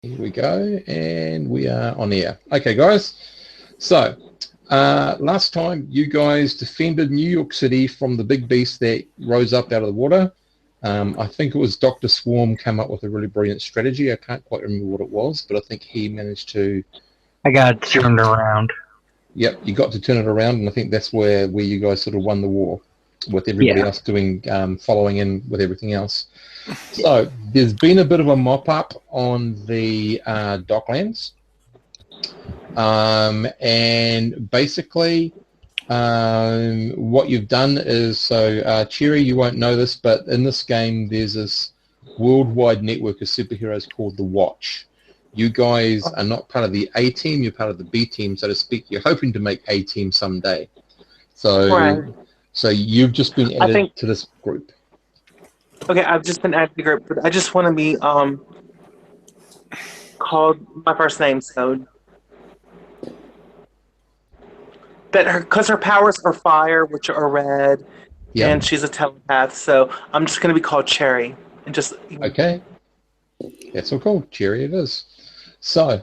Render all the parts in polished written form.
Here we go, and we are on air. Okay, guys. So, last time you guys defended New York City from the big beast that rose up out of the water. I think it was Dr. Swarm came up with a really brilliant strategy. I can't quite remember what it was, but I think he managed to... I got turned around. Yep, you got to turn it around, and I think that's where you guys sort of won the war, with everybody else doing following in with everything else. So there's been a bit of a mop-up on the Docklands. And basically what you've done is, so Cherry, you won't know this, but in this game there's this worldwide network of superheroes called the Watch. You guys are not part of the A team, you're part of the B team, so to speak. You're hoping to make A team someday. So, so you've just been added to this group. Okay, I've just been added to the group, but I just want to be called my first name, so that because her powers are fire, which are red, and she's a telepath, so I'm just going to be called Cherry, and just okay. That's all cool. Cherry it is. So,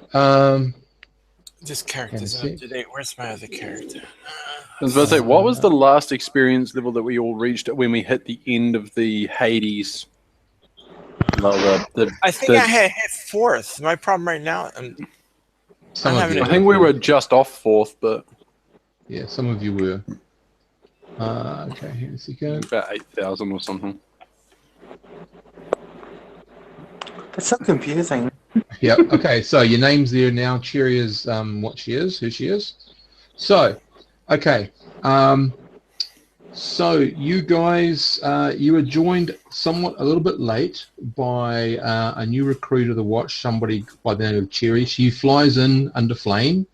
this character's up to date. Where's my other character? I was about to say, what was the last experience level that we all reached when we hit the end of the Hades? I think I had hit 4th. My problem right now, I think we were just off 4th, but yeah, some of you were. Okay, here's you go. About 8,000 or something. That's so confusing. Yeah. Okay. So your name's there now. Cherry is what she is, who she is. So, okay. So you guys, you were joined somewhat a little bit late by a new recruit of the Watch, somebody by the name of Cherry. She flies in under flame.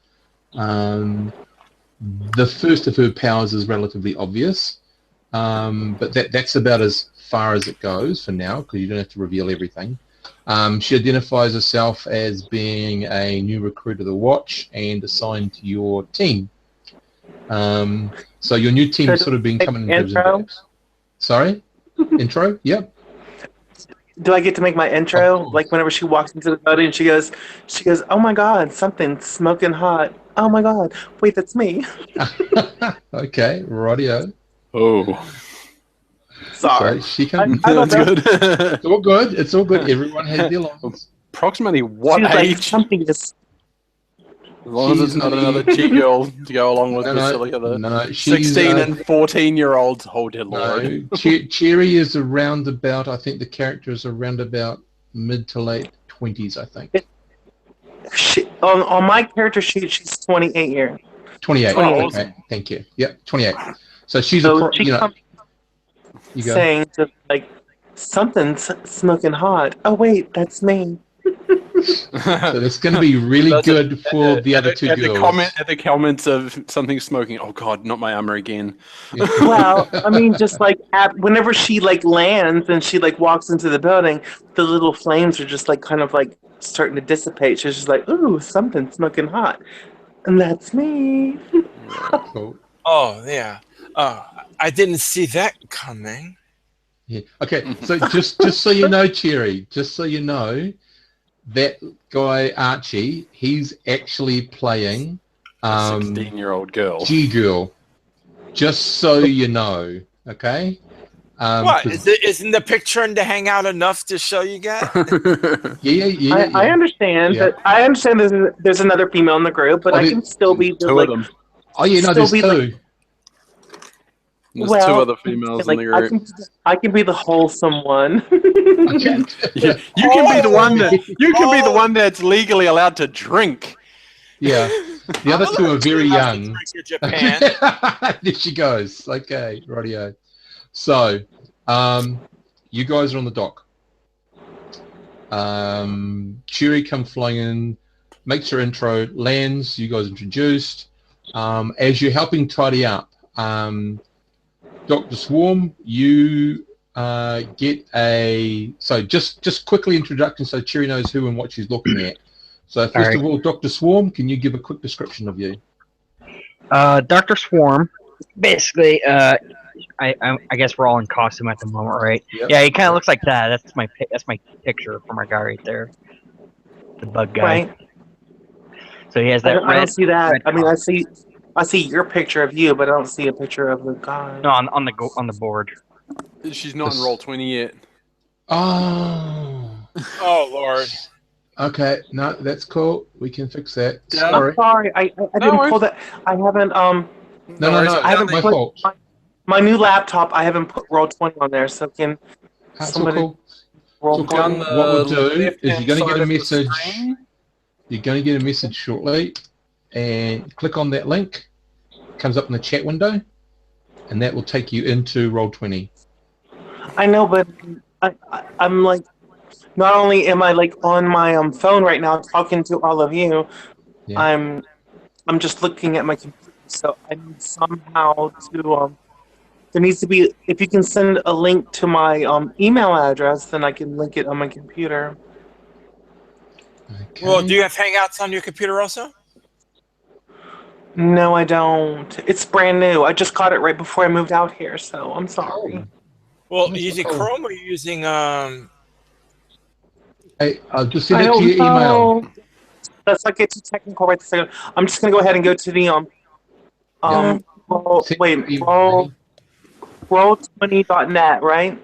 The first of her powers is relatively obvious, but that's about as far as it goes for now, because you don't have to reveal everything. She identifies herself as being a new recruit of the Watch and assigned to your team. So your new team has sort of been coming in dibs and dabs. Sorry? Intro? Yep. Do I get to make my intro? Like whenever she walks into the building, she goes, "Oh my God, something's smoking hot. Oh my God, wait, that's me." Okay, radio. Oh. Sorry. So she can. That's good. It's all good. It's all good. Everyone has their lines. Approximately what She's age? like, something just... As long as it's not another G-girl to go along with the 16 and 14-year-olds. Oh, dear Lord. No, Cherry is around about, I think the character is around about mid to late 20s, I think. On my character sheet, she's 28 years. 28. Okay, thank you. Yep, 28. So she's you go. Saying just like, something's smoking hot. Oh, wait, that's me. So it's going to be really good for the other two girls. At the comments of something smoking, oh God, not my armor again. Well, I mean, just like whenever she like lands and she like walks into the building, the little flames are just like kind of like starting to dissipate. She's just like, ooh, something's smoking hot. And that's me. Cool. Oh, yeah. I didn't see that coming. Yeah. Okay, so just so you know, Cherry, just so you know, that guy Archie, he's actually playing a 16-year-old girl. G-girl. Just so you know, okay? What? Isn't the picture in the hangout enough to show you guys? Yeah. I understand. Yeah. But I understand there's another female in the group, but I can still be two of them. Oh yeah, no, there's two. There's two other females in the group. I can be the wholesome one. You can be the one that can be the one that's legally allowed to drink. Yeah, the other two are very young. Japan. There she goes. Okay, radio. So, you guys are on the dock. Cherry comes flying in, makes her intro, lands. You guys introduced. As you're helping tidy up, Dr. Swarm, you get a... So just quickly introduction so Cherry knows who and what she's looking at. So first of all, Dr. Swarm, can you give a quick description of you? Dr. Swarm, basically, I guess we're all in costume at the moment, right? Yep. Yeah, he kind of looks like that. That's my picture for my guy right there. bug guy. Right. So he has that I don't see that. red I mean, top. I see your picture of you, but I don't see a picture of the guy. No, on the board. She's not in Roll20 yet. Oh. Oh Lord. Okay, no, that's cool. We can fix that. Yeah. Sorry. I'm sorry. I didn't pull that. I haven't No, I haven't my put fault. my new laptop. I haven't put Roll20 on there. So can That's all somebody cool. roll It's all cool. for me? What we'll do is you're going to get a left-hand side of the message. screen. You're going to get a message shortly, and click on that link. Comes up in the chat window, and that will take you into Roll20. I know, but I'm like, not only am I like on my phone right now talking to all of you, Yeah. I'm just looking at my computer. So I need somehow to there needs to be, if you can send a link to my email address, then I can link it on my computer. Okay. Well, do you have Hangouts on your computer also? No, I don't. It's brand new. I just got it right before I moved out here, so I'm sorry. Cool. Well, That's using cool. Chrome or using Hey, I'll just send it to your email. know. Let's not get too technical right this second. I'm just gonna go ahead and go to the roll20.net, right?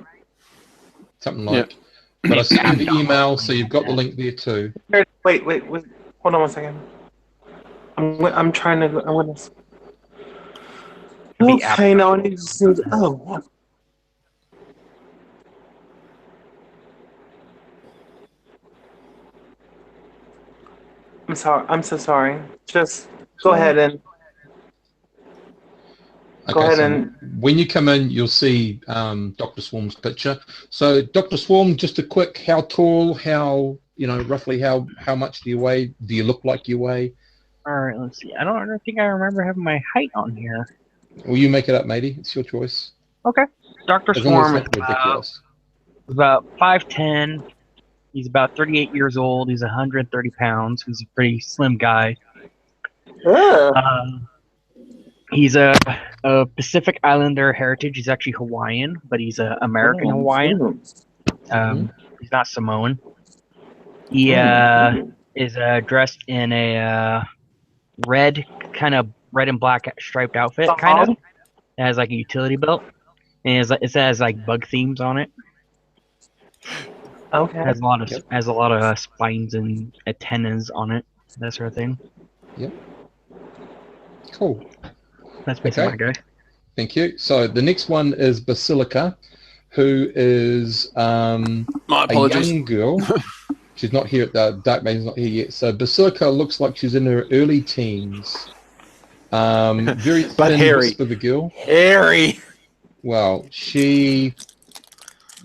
Something like. But I sent you the email, so you've got the link there too. Here, wait. Hold on one second. I'm trying to. I'm gonna. Okay, now I need to see. Oh. I'm sorry. I'm so sorry. Just go ahead and. When you come in, you'll see Dr. Swarm's picture. So, Dr. Swarm, just a quick: how tall? How roughly how much do you weigh? Do you look like you weigh? All right, let's see. I don't think I remember having my height on here. Well, you make it up, matey. It's your choice. Okay. Dr. As long as Swarm it's not ridiculous. about 5'10". He's about 38 years old. He's 130 pounds. He's a pretty slim guy. He's a Pacific Islander heritage. He's actually Hawaiian, but he's an American Hawaiian. He's not Samoan. He is dressed in a red and black striped outfit, kind of. It has like a utility belt, and it has like bug themes on it. Okay. It has a lot of spines and antennas on it, that sort of thing. Yep. Cool. That's basically my guy. Thank you. So the next one is Basilica, who is My a apologies. young girl. She's not here. Dark Maiden's not here yet. So Basilica looks like she's in her early teens. Very thin, but hairy. for the girl. Hairy. Well, she's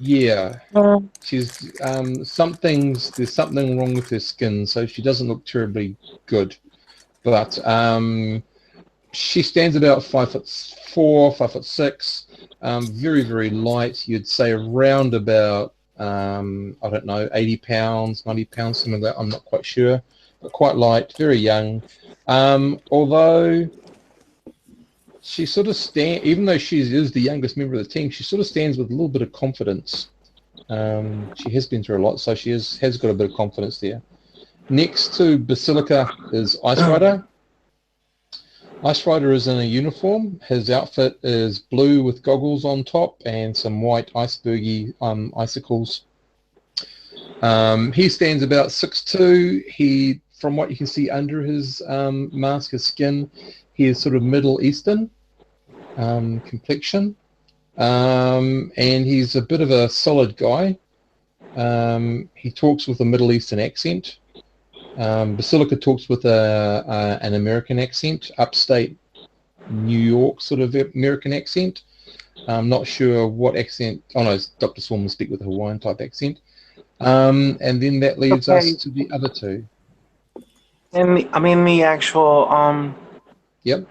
there's something wrong with her skin, so she doesn't look terribly good. But she stands about 5'4", 5'6", very, very light. You'd say around about I don't know, 80 pounds, 90 pounds, something like that. I'm not quite sure, but quite light, very young. Although she sort of even though she is the youngest member of the team, she sort of stands with a little bit of confidence. She has been through a lot, so she has got a bit of confidence there. Next to Basilica is Ice Rider. Ice Rider is in a uniform. His outfit is blue with goggles on top and some white icebergy icicles. He stands about 6'2". He, from what you can see under his mask, his skin, he is sort of Middle Eastern complexion. And he's a bit of a solid guy. He talks with a Middle Eastern accent. Basilica talks with an American accent, upstate New York sort of American accent. I'm not sure what accent. Oh no, Dr. Swarm will speak with a Hawaiian type accent. And then that leaves us to the other two. And the actual Yep.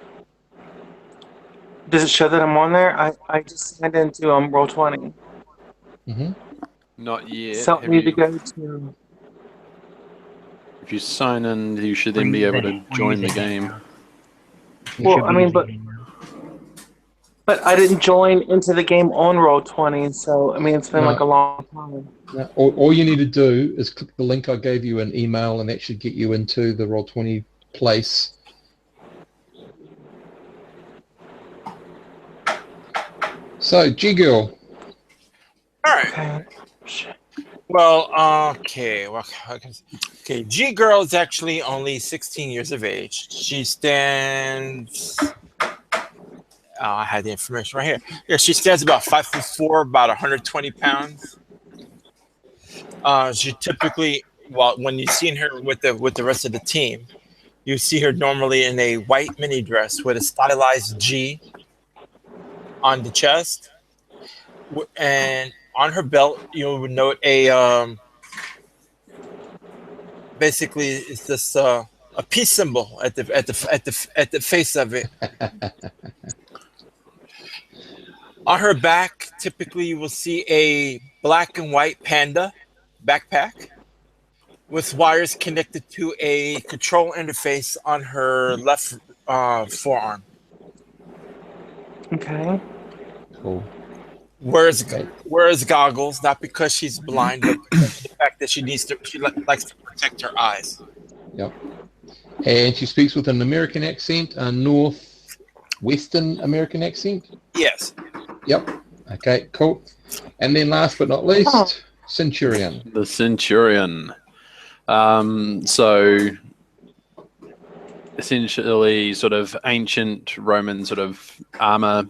Does it show that I'm on there? I just signed into Roll20. Mm-hmm. Not yet. So I need to go to. If you sign in, you should then be able to join the game. Well, I mean, but But I didn't join into the game on Roll20, so I mean it's been like a long time. No, all you need to do is click the link I gave you in email, and that should get you into the Roll20 place. So, G-Girl. All right. Well, okay. Okay, G-Girl is actually only 16 years of age. She stands... I had the information right here. Yeah, she stands about 5'4", about 120 pounds. She typically, when you see her with the rest of the team, you see her normally in a white mini dress with a stylized G on the chest, and on her belt you would note a basically it's this a peace symbol at the face of it. On her back, typically you will see a black and white panda backpack with wires connected to a control interface on her left forearm. Okay. Cool. Wears goggles, not because she's blind, but because of the fact that she likes to protect her eyes. Yep. And she speaks with an American accent, a Northwestern American accent? Yes. Yep. Okay, cool. And then last but not least, Centurion. The Centurion. So essentially sort of ancient Roman sort of armor,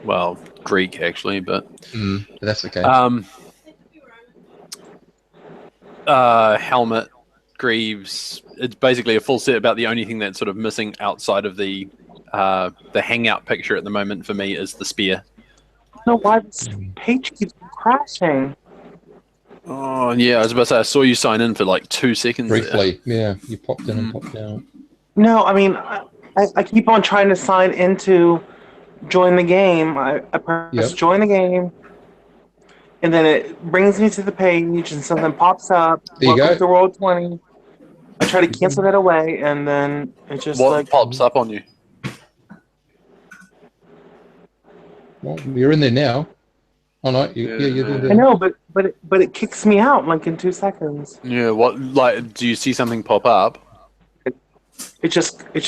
well, Greek actually, but that's okay. Helmet, greaves. It's basically a full set. About the only thing that's sort of missing outside of the hangout picture at the moment for me is the spear. No, why this page keeps crashing? Oh yeah, I was about to say I saw you sign in for like 2 seconds. Briefly, yeah, you popped in and popped out. No, I mean I keep on trying to sign into join the game. I press join the game, and then it brings me to the page, and something pops up. There you Welcome go. to Roll20. I try to cancel that away, and then it just what pops up on you? Well, you're in there now. Oh no, you're there. I know, but it kicks me out like in 2 seconds. Yeah, what like do you see something pop up? It just it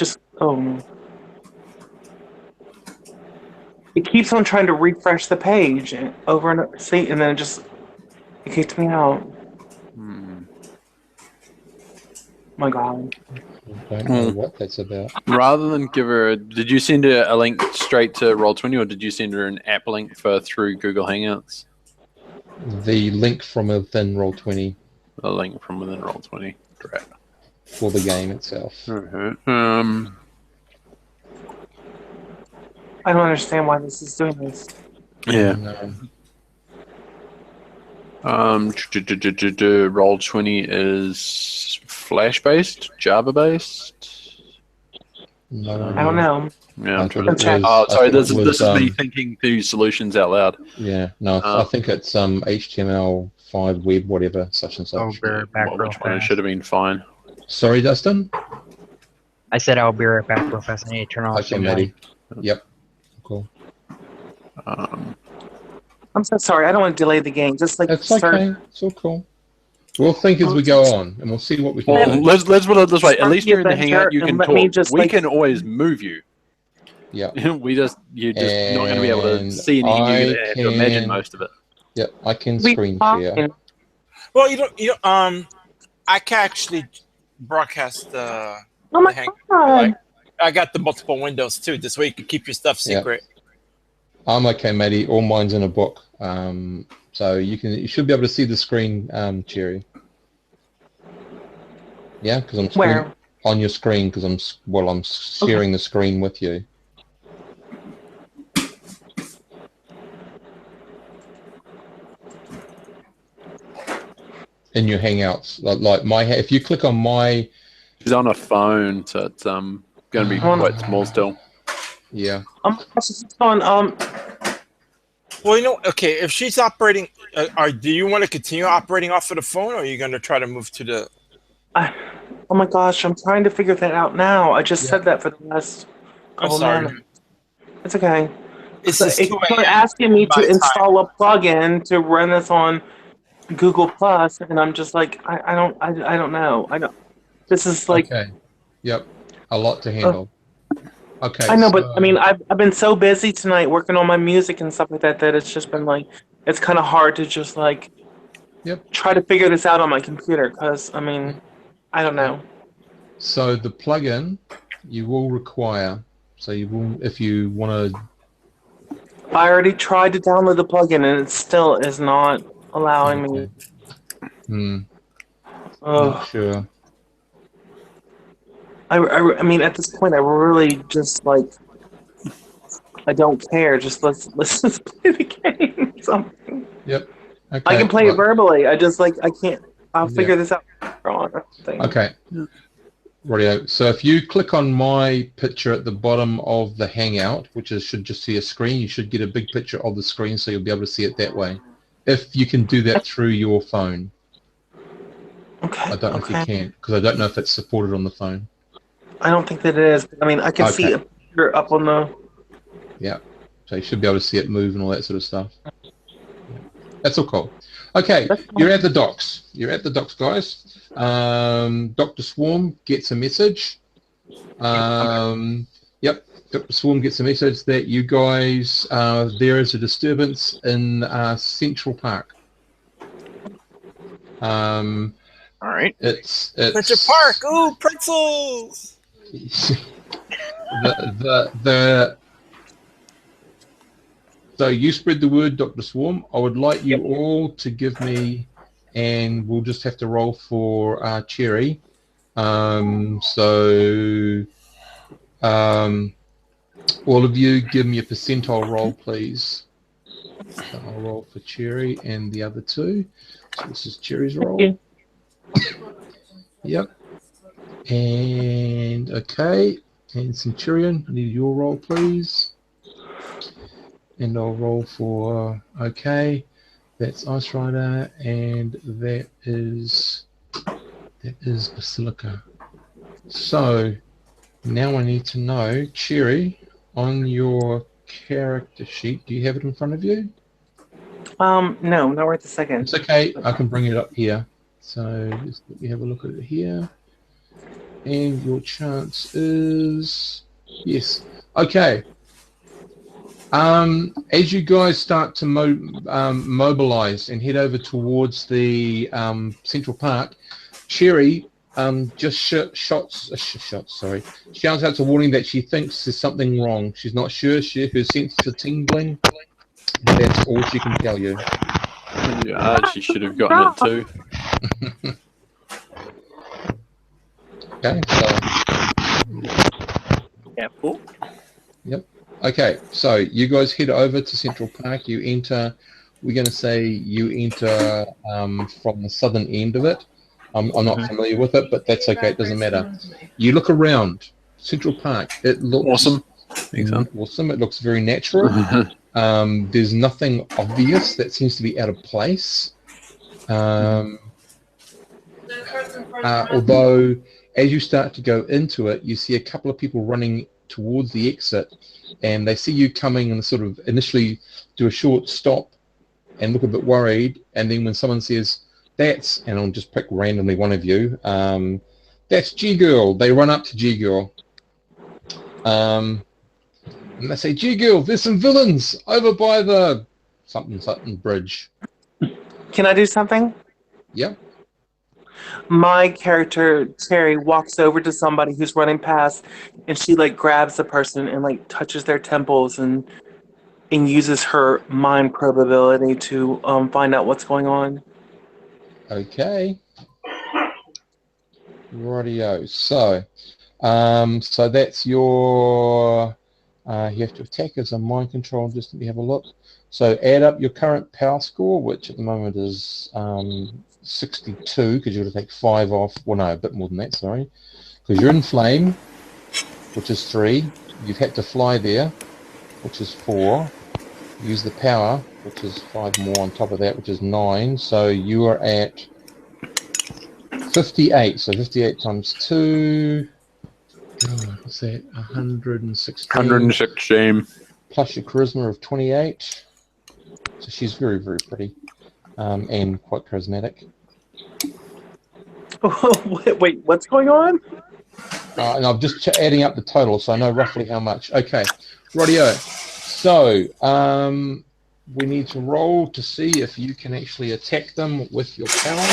keeps on trying to refresh the page and over and over, see, and then it kicked me out. My God. I don't know what that's about. Rather than give her, did you send her a link straight to Roll20, or did you send her an app link through Google Hangouts? The link from within Roll20. A link from within Roll20. Great. For the game itself. Mm-hmm. I don't understand why this is doing this. Yeah. Roll20 is Flash based, Java based. No, I don't know. Yeah, I'm trying to. Sorry, this is me thinking through solutions out loud. Yeah, no, I think it's HTML5 web, whatever, such and such. I'll be right back real It fast. should have been fine. Sorry, Dustin? I said I'll be right back real fast. I need to turn off. Okay, Maddie. Yep. Cool. I'm so sorry. I don't want to delay the game. Just like It's okay. It's all cool. We'll think as we go on, and we'll see what we can Well, do. let's put it this way. At least you're in the hangout. You can let me talk. just, We like- can always move you. Yeah. You're just not going to be able to see anything. You're going to have to imagine most of it. Yep. I can screen share. Well, I can actually broadcast the. Oh my Hangout. God. I got the multiple windows too. This way you can keep your stuff secret. I'm okay, Maddie. All mine's in a book. So you should be able to see the screen, Cherry. Yeah, because I'm on your screen because I'm sharing the screen with you. In your Hangouts, if you click on my. She's on a phone, so it's going to be quite small still. Yeah. Well, okay. If she's operating, do you want to continue operating off of the phone, or are you going to try to move to the? Oh my gosh, I'm trying to figure that out now. I just said that for the last. I'm sorry. It's okay. It's just If 2 you're a.m. asking me my to time. install a plugin to run this on Google Plus, and I'm just like, I don't know. I don't. This is like, Okay. Yep. A lot to handle. Okay. I know, so, but I mean, I've been so busy tonight working on my music and stuff like that that it's just been like, it's kind of hard to just like, Yep. try to figure this out on my computer because I mean, I don't know. So the plugin you will require. So you will, if you want to. I already tried to download the plugin and it still is not allowing me. Not Ugh. sure. I mean, at this point, I really just like, I don't care. Just let's just play the game. Something. Yep. Okay. I can play it right. verbally. I just like I can't. I'll Yeah. figure this out later on. Okay. Radio. So if you click on my picture at the bottom of the Hangout, which is, should just see a screen, you should get a big picture of the screen, so you'll be able to see it that way. If you can do that through your phone. Okay. I don't know if you can, because I don't know if it's supported on the phone. I don't think that it is. I mean, I can see a picture up on the. Yeah. So you should be able to see it move and all that sort of stuff. Yeah. That's all cool. Okay, you're at the docks. You're at the docks, guys. Dr. Swarm gets a message. Yep, Dr. Swarm gets a message that you guys, there is a disturbance in Central Park. All right. It's Central Park. Ooh, pretzels. So you spread the word, Dr. Swarm. I would like you all to give me, and we'll just have to roll for Cherry. All of you give me a percentile roll, please. So I'll roll for Cherry and the other two. So this is Cherry's roll. Yep. And okay. And Centurion, I need your roll, please. And I'll roll for okay. That's Ice Rider, and that is Basilica. So now I need to know, Cherry, on your character sheet, do you have it in front of you? No, not right this second. It's okay. I can bring it up here. So just let me have a look at it here. And your chance is yes. Okay. As you guys start to mobilize and head over towards the Central Park, Cherry just shouts out a warning that she thinks there's something wrong. She's not sure. Her senses are tingling. That's all she can tell you. Yeah, she should have gotten it too. Okay, so. Yeah, cool. Yep. Okay, so you guys head over to Central Park. You enter, we're going to say you enter from the southern end of it. I'm not familiar with it, but that's okay. It doesn't matter. You look around Central Park. It looks awesome. Awesome. It looks very natural. There's nothing obvious that seems to be out of place. Although, as you start to go into it, you see a couple of people running towards the exit, and they see you coming and sort of initially do a short stop and look a bit worried, and then when someone says, that's, and I'll just pick randomly one of you, that's G-Girl, they run up to G-Girl. And they say, G-Girl, there's some villains over by the something bridge. Can I do something? Yep. My character, Terry, walks over to somebody who's running past, and she, like, grabs the person and, like, touches their temples and uses her mind probe ability to find out what's going on. Okay. Rightio. So that's your... you have to attack as a mind control. Just let me have a look. So add up your current power score, which at the moment is 62, because you're going to take 5 off. Well, no, a bit more than that, sorry. Because you're in flame, which is 3. You've had to fly there, which is 4. Use the power, which is 5 more on top of that, which is 9. So you are at 58. So 58 times 2... what's that? 116. 116. plus your charisma of 28. So she's very, very pretty, and quite charismatic. Wait, what's going on? And I'm just adding up the total, so I know roughly how much. Okay, rightio. So we need to roll to see if you can actually attack them with your power.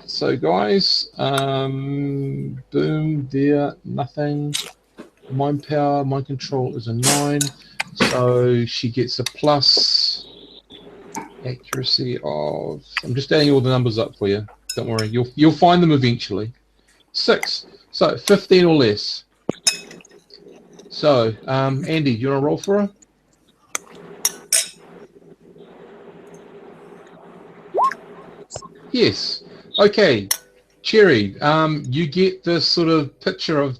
So guys, boom, there, nothing. Mind power, mind control is a 9. So she gets a plus accuracy of. I'm just adding all the numbers up for you. Don't worry, you'll find them eventually. 6. So 15 or less. So Andy, do you want to roll for her? Yes. Okay. Cherry, you get this sort of picture of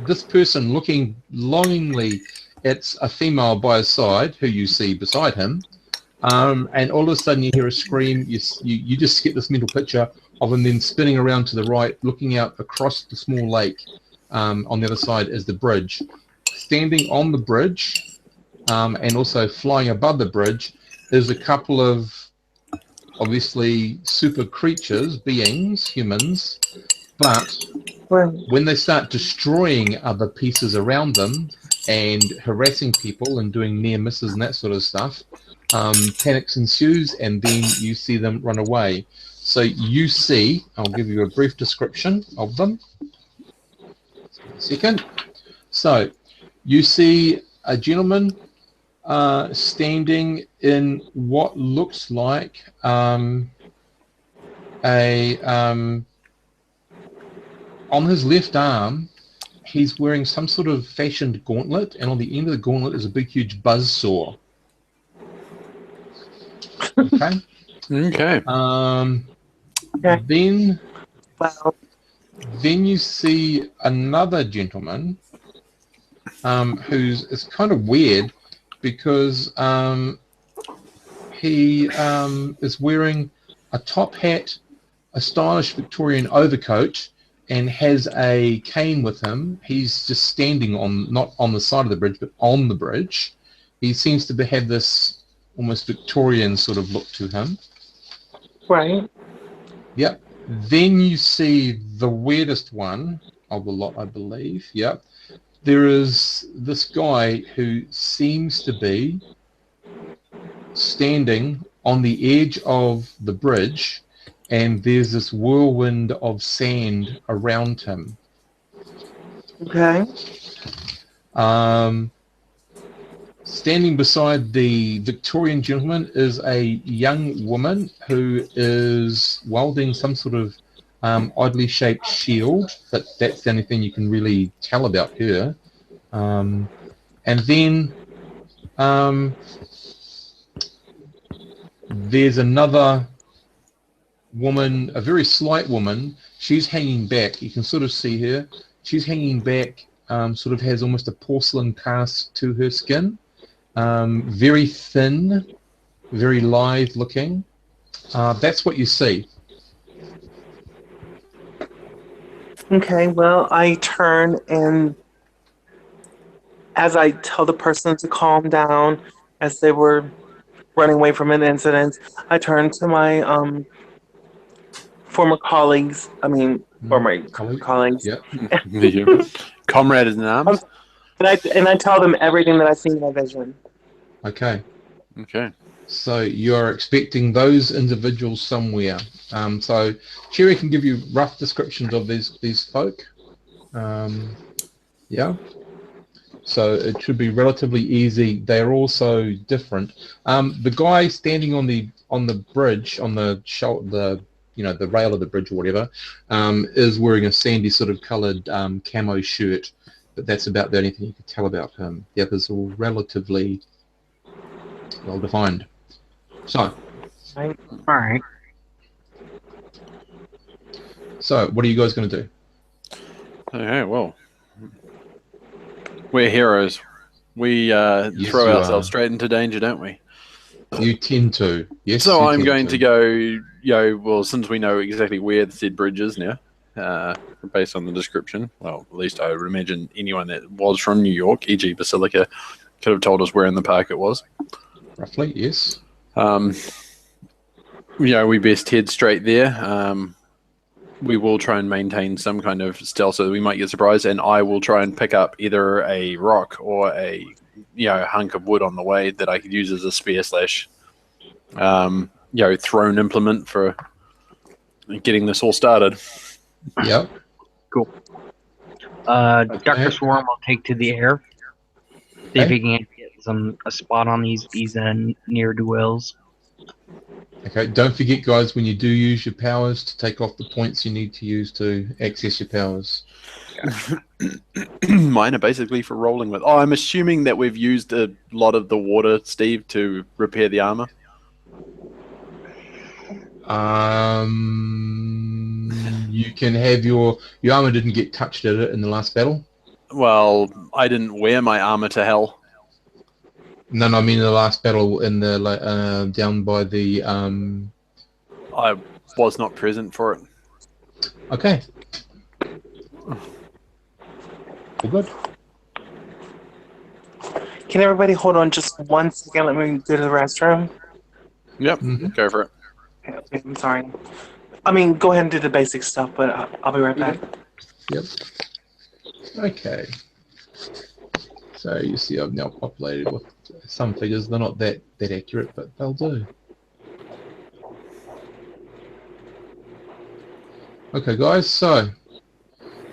this person looking longingly at a female by his side, who you see beside him, and all of a sudden you hear a scream. You just get this mental picture of him then spinning around to the right, looking out across the small lake. On the other side is the bridge. Standing on the bridge, and also flying above the bridge, is a couple of obviously super creatures, beings, humans, but when they start destroying other pieces around them and harassing people and doing near misses and that sort of stuff, panic ensues, and then you see them run away. So you see, I'll give you a brief description of them. Second. So you see a gentleman standing in what looks like on his left arm, he's wearing some sort of fashioned gauntlet, and on the end of the gauntlet is a big, huge buzzsaw. Okay. Okay. Then, Wow. then you see another gentleman who's kind of weird because he is wearing a top hat, a stylish Victorian overcoat, and has a cane with him. He's just standing on, not on the side of the bridge, but on the bridge. He seems to have this almost Victorian sort of look to him. Right. Yep. Then you see the weirdest one of the lot, I believe. Yep. There is this guy who seems to be standing on the edge of the bridge, and there's this whirlwind of sand around him. Okay. Standing beside the Victorian gentleman is a young woman who is wielding some sort of oddly shaped shield, but that's the only thing you can really tell about her. And then there's another woman, a very slight woman. She's hanging back. You can sort of see her. She's hanging back, sort of has almost a porcelain cast to her skin. Very thin, very lithe looking. That's what you see. Okay, well, I turn, and as I tell the person to calm down as they were running away from an incident, I turn to my former colleagues. Former colleagues. Yep. Comrade in arms. And I tell them everything that I see in my vision. Okay. Okay. So you're expecting those individuals somewhere. So Cherry can give you rough descriptions of these folk. Yeah. So it should be relatively easy. They're also different. The guy standing on the bridge, on the shoulder, the rail of the bridge or whatever, is wearing a sandy sort of coloured camo shirt. But that's about the only thing you can tell about him. The others are all relatively well defined. So, All right. So what are you guys going to do? Okay, well, we're heroes. We Yes, throw you ourselves are. straight into danger, don't we? You tend to. Yes. So you I'm tend going to go, well, since we know exactly where the said bridge is now, based on the description. Well, at least I would imagine anyone that was from New York, e.g. Basilica, could have told us where in the park it was. Roughly, yes. We best head straight there. We will try and maintain some kind of stealth so that we might get surprised, and I will try and pick up either a rock or a hunk of wood on the way that I could use as a spear / thrown implement for getting this all started. Yep. Cool. Dr. Swarm will take to the air. See if he can get a spot on these near duels. Okay, don't forget, guys, when you do use your powers, to take off the points you need to use to access your powers. Mine are basically for rolling with. Oh, I'm assuming that we've used a lot of the water, Steve, to repair the armor. You can have your armor didn't get touched, did it, in the last battle? Well, I didn't wear my armor to hell. No, I mean the last battle in the down by the. I was not present for it. Okay. All good. Can everybody hold on just 1 second? Let me go to the restroom. Yep, Go for it. Okay, I'm sorry. I mean, go ahead and do the basic stuff, but I'll be right back. Yep. Okay. So you see I've now populated with some figures. They're not that accurate, but they'll do. Okay, guys, so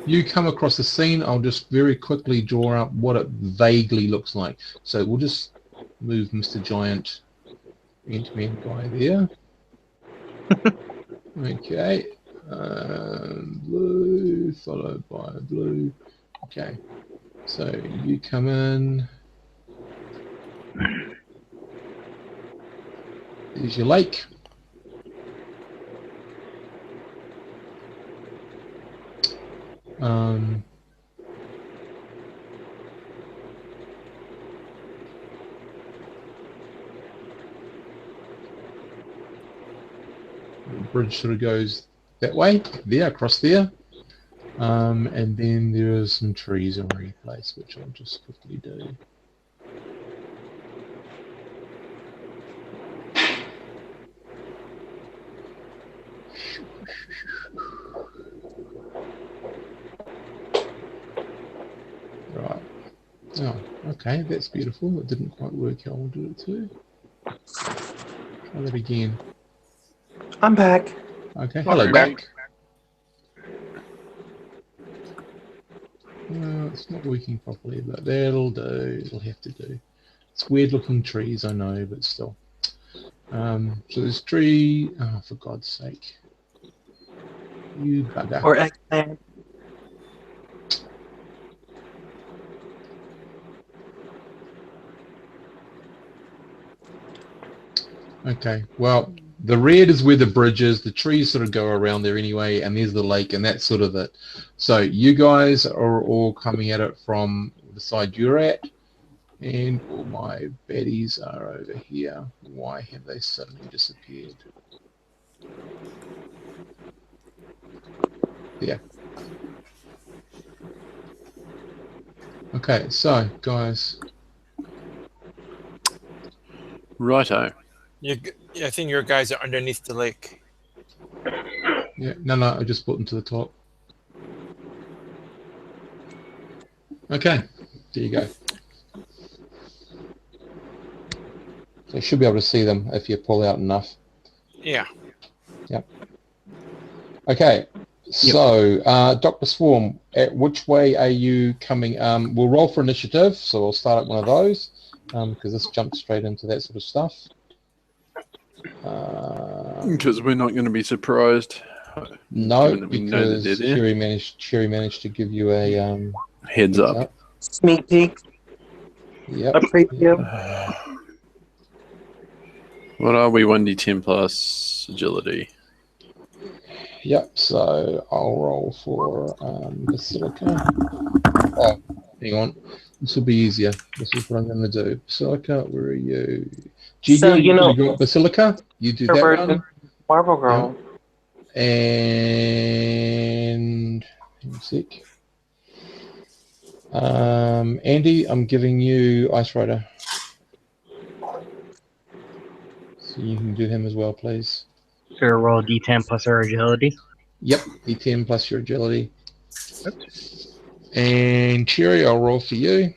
you come across the scene. I'll just very quickly draw up what it vaguely looks like. So we'll just move Mr. Giant Ant-Man guy there. Okay. Blue followed by blue. Okay. So you come in. There's your lake. The bridge sort of goes that way, there, across there. And then there are some trees already placed, which I'll just quickly do. Right. Oh, okay, that's beautiful. It didn't quite work how I wanted it to. Try that again. I'm back. Okay, hello back. It's not working properly, but that'll do. It'll have to do. It's weird looking trees, I know, but still. So this tree, oh, for God's sake. You bugger. Or eggplant. Okay, well, the red is where the bridge is. The trees sort of go around there anyway, and there's the lake, and that's sort of it. So you guys are all coming at it from the side you're at, and all my baddies are over here. Why have they suddenly disappeared? Yeah. Okay, so, guys. Righto. I think your guys are underneath the lake. Yeah, no, I just put them to the top. Okay, there you go. So you should be able to see them if you pull out enough. Yeah. Yep. Okay, so Dr. Swarm, which way are you coming? We'll roll for initiative, so I'll start at one of those because this jumps straight into that sort of stuff. Because we're not going to be surprised. No, because Cherry managed to give you a heads up. Sneak peek. Yep. A preview. What are we? 1d10 plus agility. Yep. So I'll roll for Basilica. Oh, hang on. This will be easier. This is what I'm going to do. Basilica, where are you? Gigi, So, you know, got Basilica. You do that one. Marble Girl. Yep. And One sec. Andy, I'm giving you Ice Rider. So you can do him as well, please. So roll D10 plus our agility. Yep, D10 plus your agility. And Cherry, I'll roll for you.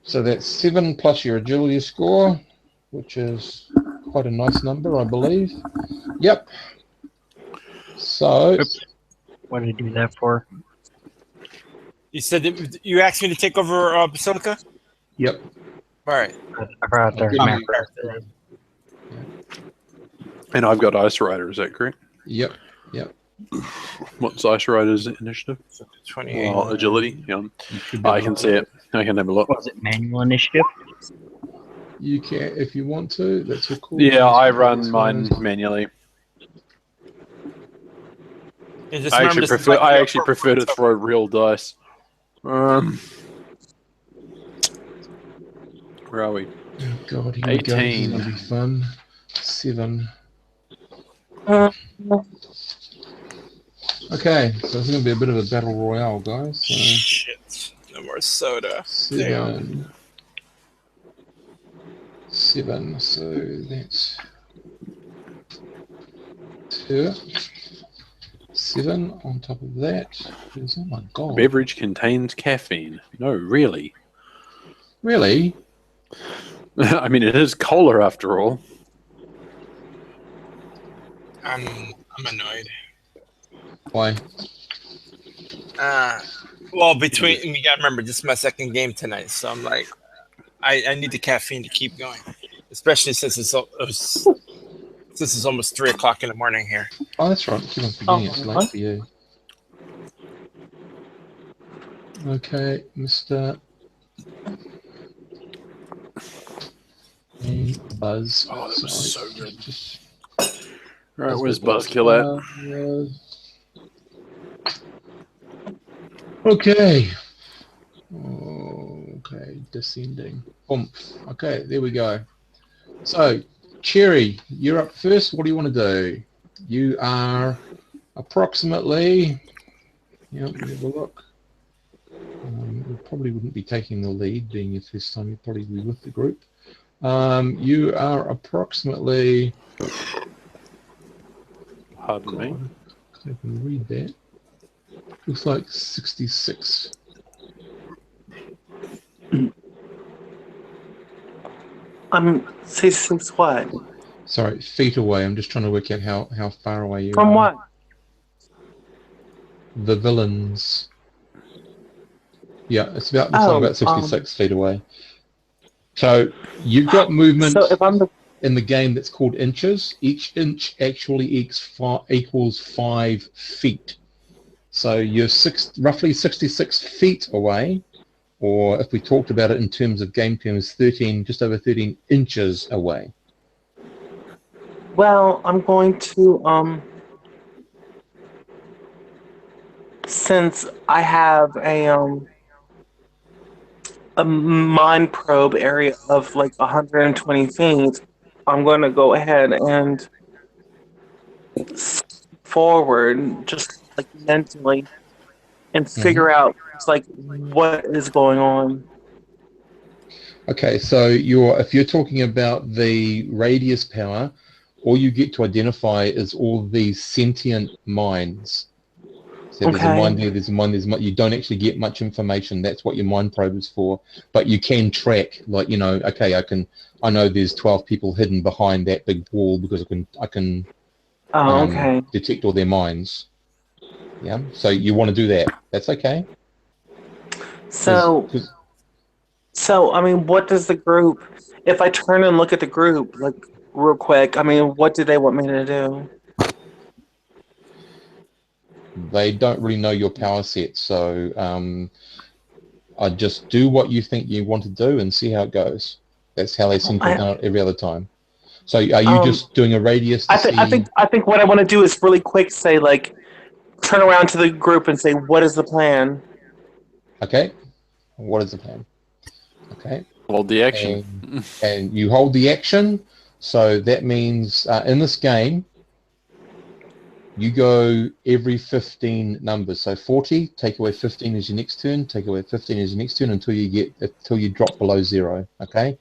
So that's 7 plus your agility score, which is quite a nice number, I believe. Yep. So... Oops. What did I do that for? You said that you asked me to take over Basilica? Yep. All right. I forgot their Good macro. And I've got Ice Rider, is that correct? Yep. What's Ice Rider's initiative? 28. Oh, agility. Yeah. You should be I able can to- see it. I can have a look. Was it manual initiative? You can, if you want to. That's a cool. Yeah, I run That's mine fine. manually. And just I remember, actually this is prefer. like I your actually first prefer to one, so- throw real dice. Where are we? Oh God, here we go. This is 18. gonna be fun. 7. Okay, so this is gonna be a bit of a battle royale, guys. So Shit. No more soda. Damn. 7. So that's 2. 7 on top of that. Is, oh my God. Beverage contains caffeine. No, really. Really? I mean, it is cola after all. I'm annoyed. Why? Well, we gotta remember, this is my second game tonight, so I'm like, I need the caffeine to keep going, especially since it's almost 3 o'clock in the morning here. Oh, that's right. Keep on forgetting it's late for you. Okay, Mr. And Buzz. Oh, that was so good. Just Right, where's Buzzkill at? Okay. Okay, descending. Oomph. Okay, there we go. So, Cherry, you're up first. What do you want to do? You are approximately... Yeah, let me have a look. You probably wouldn't be taking the lead, being your first time. You'd probably be with the group. You are approximately... Pardon me. I can read that. Looks like 66. I'm 66 what? Sorry, feet away. I'm just trying to work out how far away you From are. what? The villains. Yeah, it's about Oh, about 66 feet away. So you've got movement So if I'm the in the game that's called inches. Each inch actually equals 5 feet. So you're roughly 66 feet away, or if we talked about it in terms of game terms, just over 13 inches away. well, I'm going to since I have a mind probe area of like 120 feet, I'm going to go ahead and forward just like mentally and figure out like what is going on. Okay, so if you're talking about the radius power, all you get to identify is all these sentient minds. So there's a Okay. mind there, there's a mind, you don't actually get much information. That's what your mind probe is for. But you can track, like, okay, I know there's 12 people hidden behind that big wall because I can Okay. detect all their minds. Yeah, so you want to do that. That's okay. So, I mean, what does the group, if I turn and look at the group, like, real quick, I mean, what do they want me to do? They don't really know your power set, so I just do what you think you want to do and see how it goes. That's how they seem to have done it every other time. So are you just doing a radius to see? I think what I want to do is really quick say, like, turn around to the group and say, what is the plan? Okay. What is the plan? Okay. Hold the action. And you hold the action. So that means in this game, You go every 15 numbers. So 40, take away 15 as your next turn, take away 15 as your next turn until you drop below 0, okay?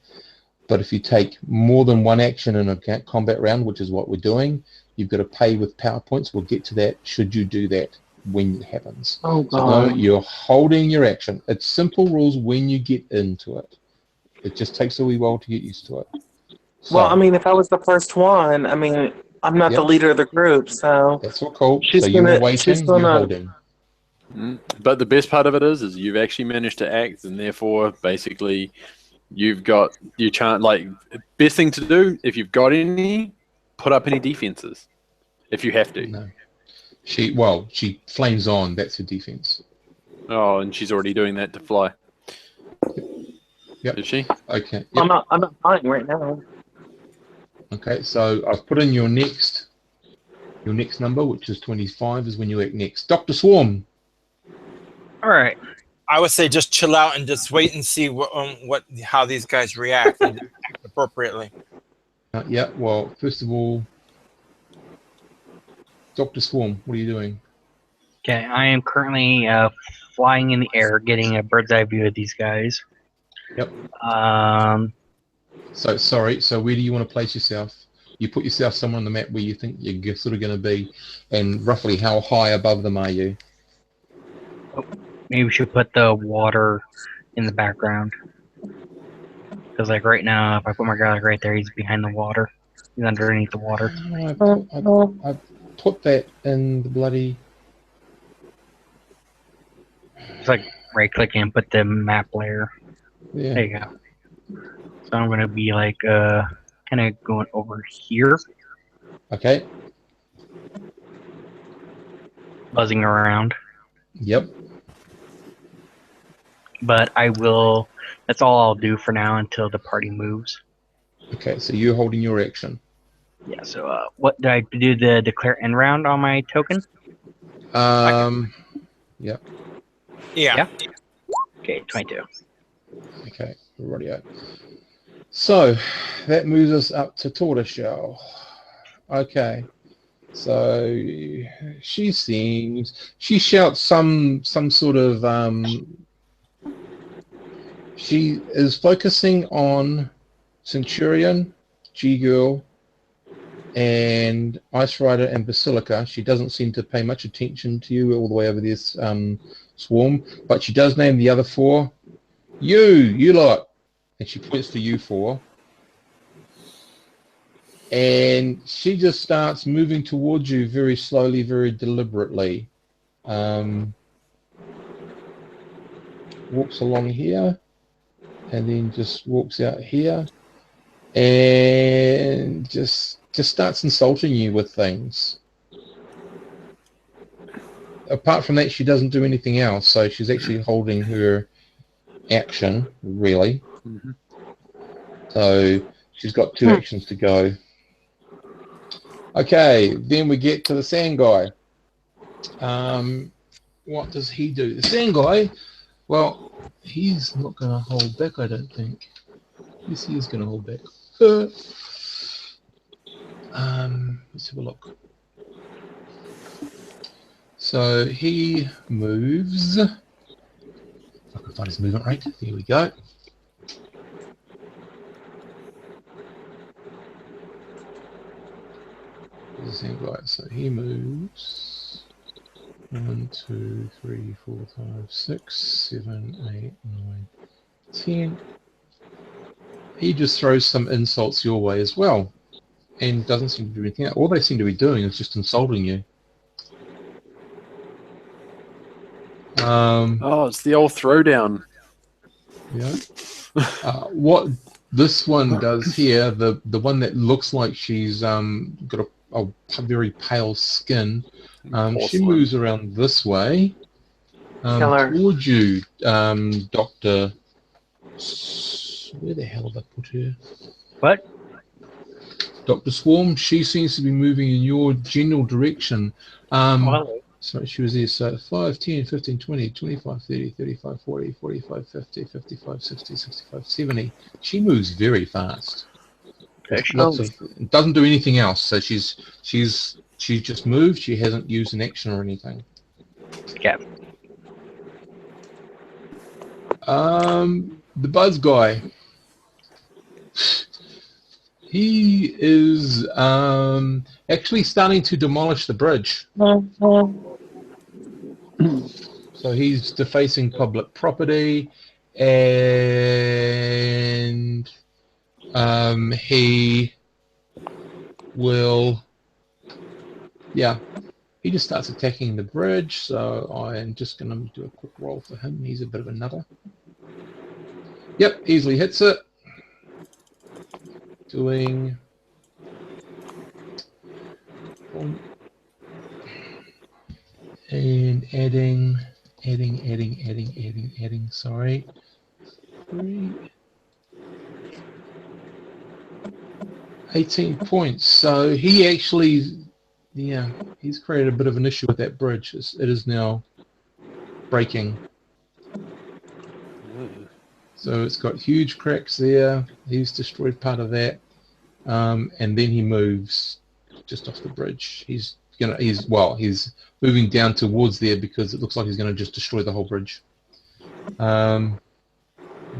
But if you take more than one action in a combat round, which is what we're doing, you've got to pay with power points. We'll get to that should you do that when it happens. Oh, So no, you're holding your action. It's simple rules when you get into it. It just takes a wee while to get used to it. So, well, I mean, if I was the first one, I mean, I'm not the leader of the group, so that's all cool. she's So you gonna- were waiting, she's gonna- you're holding. But the best part of it is you've actually managed to act, and therefore, basically, you've got your chance. Like, best thing to do if you've got any, put up any defenses, if you have to. No. She flames on. That's her defense. Oh, and she's already doing that to fly. Yep. Is she? Okay. I'm Yep. not flying right now. Okay. So I've put in your next number, which is 25, is when you act next. Dr. Swarm. All right. I would say just chill out and just wait and see how these guys react and act appropriately. Yeah. Well, first of all, Dr. Swarm, what are you doing? Okay, I am currently flying in the air, getting a bird's eye view of these guys. Yep. So So where do you want to place yourself? You put yourself somewhere on the map where you think you're sort of going to be, and roughly how high above them are you? maybe we should put the water in the background. Because like right now, if I put my guy like right there, he's behind the water. He's underneath the water. I put that in the bloody... It's like right click and put the map layer. Yeah. There you go. So I'm gonna be like kind of going over here, Okay. buzzing around. Yep. But I will. That's all I'll do for now until the party moves. Okay, so you're holding your action. Yeah. So what did I do? The declare end round on my token? Yep. Yeah. Okay, 22. Okay, radio. So that moves us up to Tortoiseshell. Okay. So she shouts some sort of she is focusing on Centurion, G-Girl, and Ice Rider and Basilica. She doesn't seem to pay much attention to you all the way over this Swarm, but she does name the other four. You lot. And she points to you four. And she just starts moving towards you very slowly, very deliberately. Walks along here, and then just walks out here, and just starts insulting you with things. Apart from that, she doesn't do anything else, so she's actually holding her action, really. Mm-hmm. So she's got 2 actions to go. Okay, then we get to the sand guy. What does he do? The sand guy, well, he's not going to hold back, I don't think. Yes, he is going to hold back. Let's have a look. So he moves. If I can find his movement rate. There we go. So he moves 1, 2, 3, 4, 5, 6, 7, 8, 9, 10. He just throws some insults your way as well, and doesn't seem to do anything. All they seem to be doing is just insulting you. Oh, it's the old throwdown. Yeah. What this one does here, the one that looks like she's got a very pale skin, she moves around this way towards you, Doctor. Where the hell have I put her? What? Dr. Swarm. She seems to be moving in your general direction. So she was there. So 5, 10, 15, 20, 25, 30, 35, 40, 45, 50, 55, 60, 65, 70. She moves very fast. Lots of, doesn't do anything else. So she's She just moved. She hasn't used an action or anything. Yeah. The Buzz guy. He is actually starting to demolish the bridge. So he's defacing public property, and he will, yeah, he just starts attacking the bridge. So I am just going to do a quick roll for him. He's a bit of a nutter. Yep, easily hits it. Doing and adding. Sorry, 18 points. So he actually, yeah, he's created a bit of an issue with that bridge. It is now breaking. So it's got huge cracks there. He's destroyed part of that, and then he moves just off the bridge. He's moving down towards there because it looks like he's going to just destroy the whole bridge.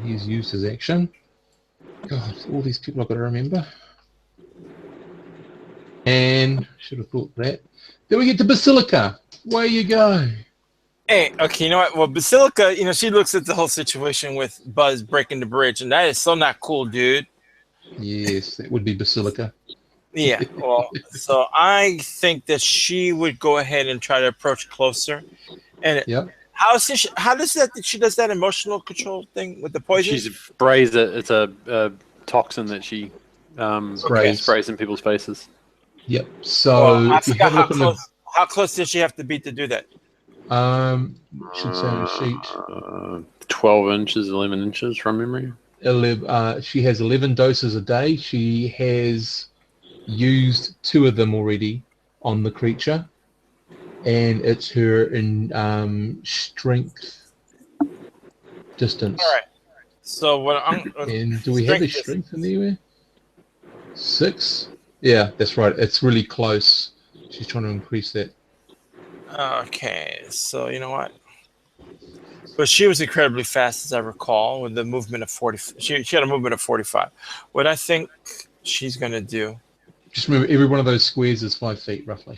He's used his action. God, all these people I've got to remember. And should have thought that. Then we get to Basilica. Way you go. Hey, okay, you know what? Well, Basilica, she looks at the whole situation with Buzz breaking the bridge, and that is so not cool, dude. Yes, that would be Basilica. Yeah, well, so I think that she would go ahead and try to approach closer. And Yep. how does she does that emotional control thing with the poison? She sprays it. It's a toxin that she sprays in people's faces. Yep. So I if you forgot have a look how close does she have to be to do that? should say on the sheet. 12 inches, 11 inches from memory. She has 11 doses a day. She has used 2 of them already on the creature, and it's her in strength distance. All right. So what And do we have a strength in there? 6? Yeah, that's right. It's really close. She's trying to increase that. Okay, so you know what? But she was incredibly fast, as I recall, with the movement of 40. She had a movement of 45. What I think she's going to do. Just remember, every one of those squares is 5 feet, roughly.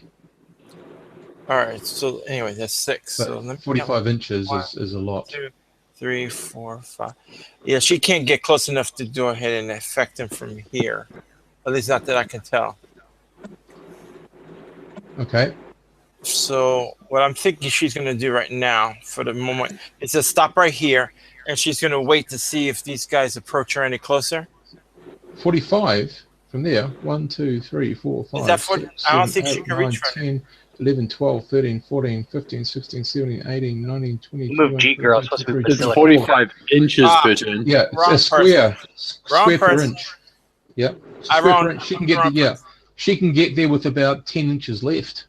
All right, so anyway, that's 6. But So let me 45 inches is a lot. 2, 3, 4, 5. Yeah, she can't get close enough to go ahead and affect him from here. At least not that I can tell. Okay. So what I'm thinking she's going to do right now, for the moment, is to stop right here, and she's going to wait to see if these guys approach her any closer. 45 from there. 1, 2, 3, 4, 5. Is that 40? 6, I don't 7, think she 8, can 9, reach her. 10, 11, 12, 13, 14, 15, 16, 17, 18, 19, 20, Move 21, G girl. 22, Supposed to be 23, It's 24. 45 inches Ah. per turn. Yeah, it's Wrong a square. Wrong Square per person. inch. Yep. I Square wrong- per inch. She can get wrong there. Yeah, person. she can get there with about 10 inches left.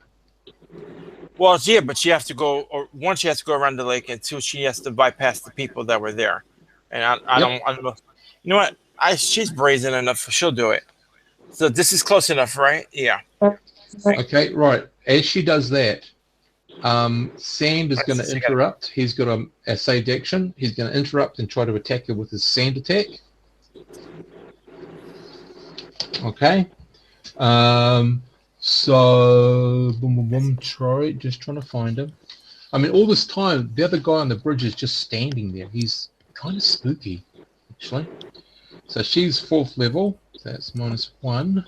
Well, yeah, but she has to go, or one, she has to go around the lake, and 2, she has to bypass the people that were there. And I Yep. don't know. You know what? She's brazen enough. She'll do it. So this is close enough, right? Yeah. Okay, right. As she does that, Sand is going to She gotta- interrupt. He's got a saved action. He's going to interrupt and try to attack her with his sand attack. Okay. So, boom, boom, boom. Just trying to find him. I mean, all this time, the other guy on the bridge is just standing there. He's kind of spooky, actually. So she's 4th level. So that's -1.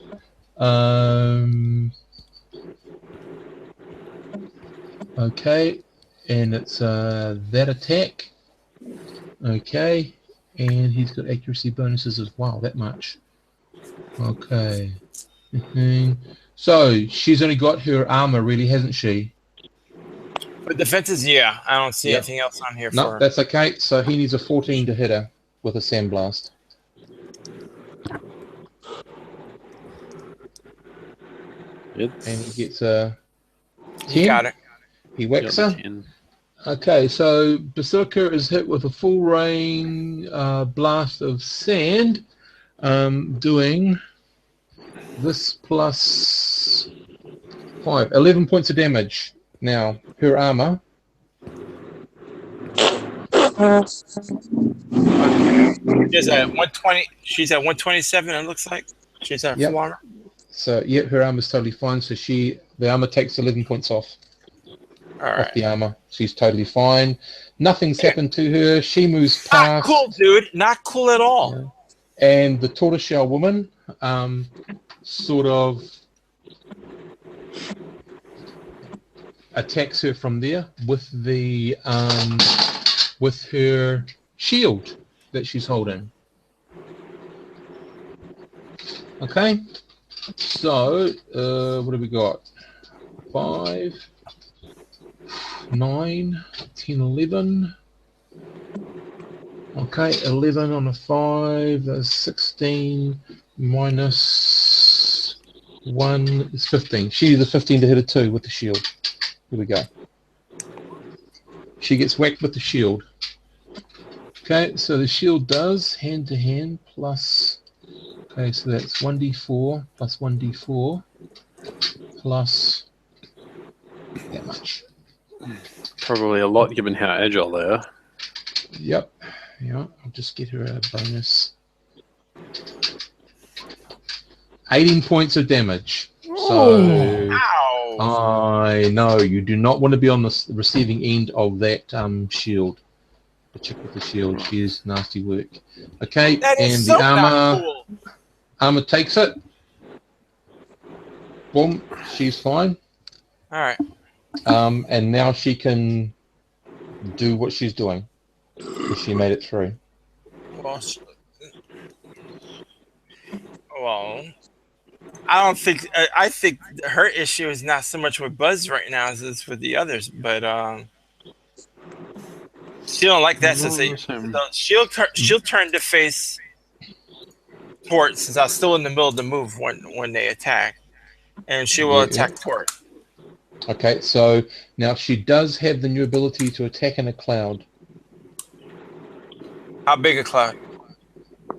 Okay, and it's that attack. Okay, and he's got accuracy bonuses as well, that much. Okay. So she's only got her armor, really, hasn't she? But defenses, yeah. I don't see Yep. anything else on here for No, her. that's okay. So he needs a 14 to hit her with a sandblast. And he gets a 10. You got it. He whacks her. Okay, so Basilica is hit with a full rain blast of sand, doing this plus 5. 11 points of damage. Now, her armor. She's at 120. She's at 127. It looks like she's at Yep. full armor. So, yeah, her armor's totally fine. So the armor takes 11 points off All right. the armor. She's totally fine. Nothing's happened to her. She moves Not past. cool, dude. Not cool at all. Yeah. And the tortoiseshell woman sort of attacks her from there with the with her shield that she's holding. Okay, so what have we got? 5, 9, 10, 11. Okay, 11 on a 5, that's 16 minus 1 is 15. She needs a 15 to hit a 2 with the shield. Here we go. She gets whacked with the shield. Okay, so the shield does hand to hand plus. Okay, so that's 1d4 plus 1d4 plus that much. Probably a lot given how agile they are. Yep. Yeah, I'll just get her a bonus. 18 points of damage. So Ow. I know you do not want to be on the receiving end of that shield. The chick with the shield, she is nasty work. Okay, That is and so the not cool. armor takes it. Boom, she's fine. All right. And now she can do what she's doing. She made it through. Well, I don't think. I think her issue is not so much with Buzz right now as it's with the others. But she don't like that since she'll turn to face Tort since I was still in the middle of the move when they attack, and she will attack Tort. Okay, so now she does have the new ability to attack in a cloud. How big a cloud?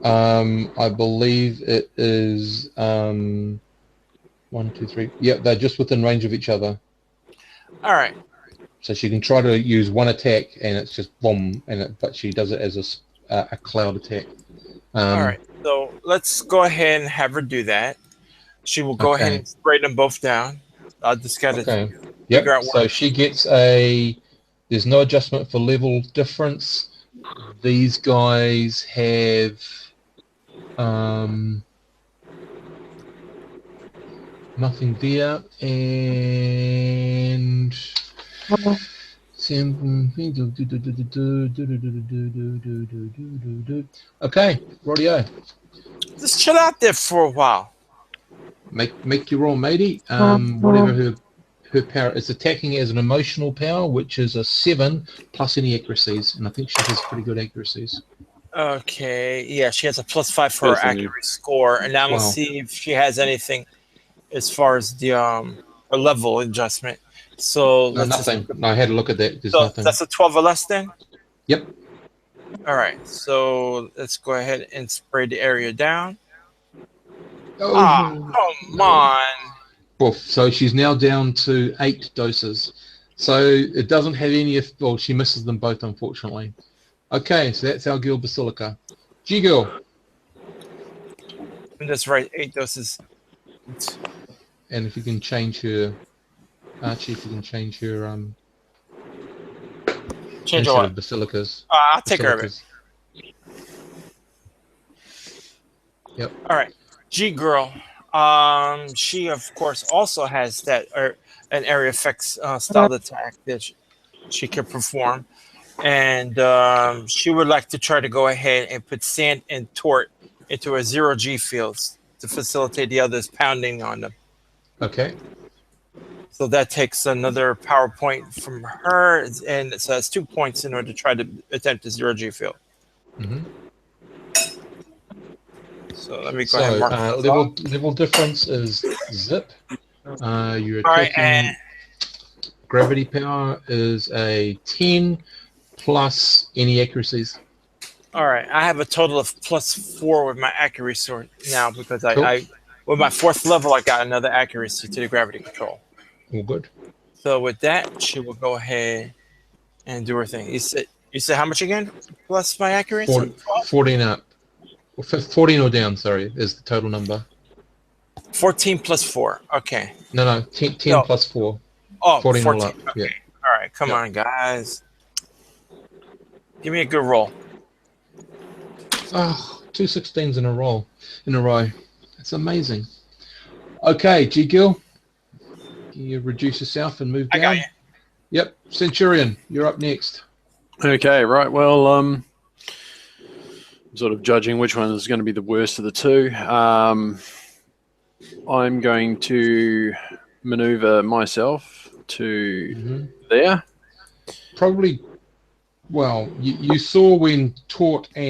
I believe it is 1, 2, 3. Yeah, they're just within range of each other. All right. So she can try to use one attack, and it's just boom, but she does it as a cloud attack. All right. So let's go ahead and have her do that. She will go ahead and spray them both down. I just got to figure out what. So she gets there's no adjustment for level difference. These guys have nothing there, and okay, rightio. Just chill out there for a while. Make your roll, matey. Whatever her power is, attacking as an emotional power, which is a 7 plus any accuracies, and I think she has pretty good accuracies. Okay, yeah, she has a +5 for her accuracy score, and now I'm gonna see if she has anything as far as the her level adjustment. So no, nothing. I had a look at that. There's so nothing. That's a 12 or less then. Yep. All right, so let's go ahead and spray the area down. Come on. Well, so she's now down to 8 doses. So it doesn't have any. Well, she misses them both, unfortunately. Okay, so that's our girl Basilica. G-Girl. That's right, 8 doses. And if you can change her, Archie, if you can change her change her what? Basilicas. I'll take care of it. Yep. All right, G-Girl. She of course also has that an area effects style attack that she can perform, and she would like to try to go ahead and put Sand and Tort into a 0G fields to facilitate the others pounding on them. Okay. So that takes another power point from her, and so that's 2 points in order to try to attempt a 0G field. Mm-hmm. So let me go ahead and mark level difference is zip. Your attacking gravity power is a 10 plus any accuracies. All right, I have a total of +4 with my accuracy now because I with my 4th level I got another accuracy to the gravity control. All good. So with that, she will go ahead and do her thing. You said how much again? Plus my accuracy? 14 up. 14 or down, sorry, is the total number. 14 plus 4. Okay. No, 10 No. plus 4. Oh, 14 all 14. up. Okay. Yeah. All right. Come on, guys. Give me a good roll. Oh, 2 16s in a row. It's amazing. Okay, G Gill, can you reduce yourself and move down? I got you. Yep, Centurion, you're up next. Okay, right. Well, I'm sort of judging which one is going to be the worst of the two. I'm going to maneuver myself to there. Probably. Well, you saw when Tortoiseshell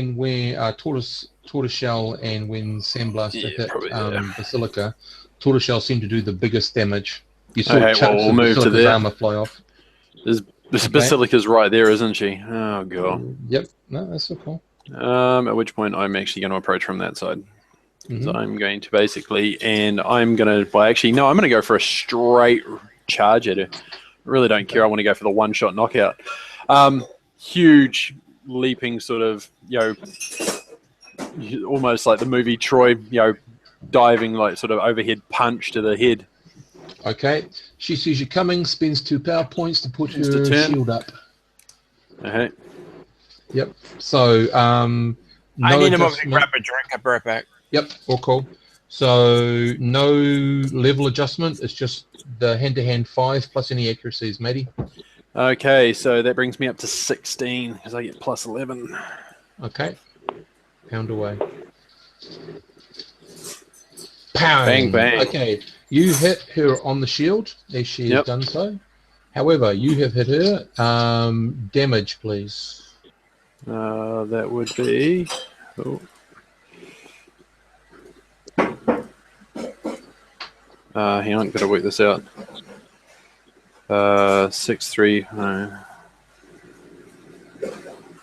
and when Sandblaster hit Basilica, Tortoiseshell seemed to do the biggest damage. You saw Okay, chunks we'll of move to Basilica's there. armor fly off. This Basilica's right there, isn't she? Oh, God. Yep, no, that's so cool. At which point I'm actually going to approach from that side. So I'm going to basically, and I'm going to, I'm going to go for a straight charge at her. I really don't care. I want to go for the one-shot knockout. Huge leaping sort of, almost like the movie Troy, diving like sort of overhead punch to the head. Okay, she sees you coming, spends 2 power points to put her shield up. Okay. Yep. So, I need a moment to grab a drink. I'll be right back. Yep, all cool. So, no level adjustment. It's just the hand-to-hand 5 plus any accuracies, matey. Okay, so that brings me up to 16 because I get plus 11. Okay. Pound away. Pound. Bang, bang. Okay. You hit her on the shield as she has done so. However, you have hit her. Damage, please. That would be... Oh. Hang on, got to work this out. 6, 3, 9.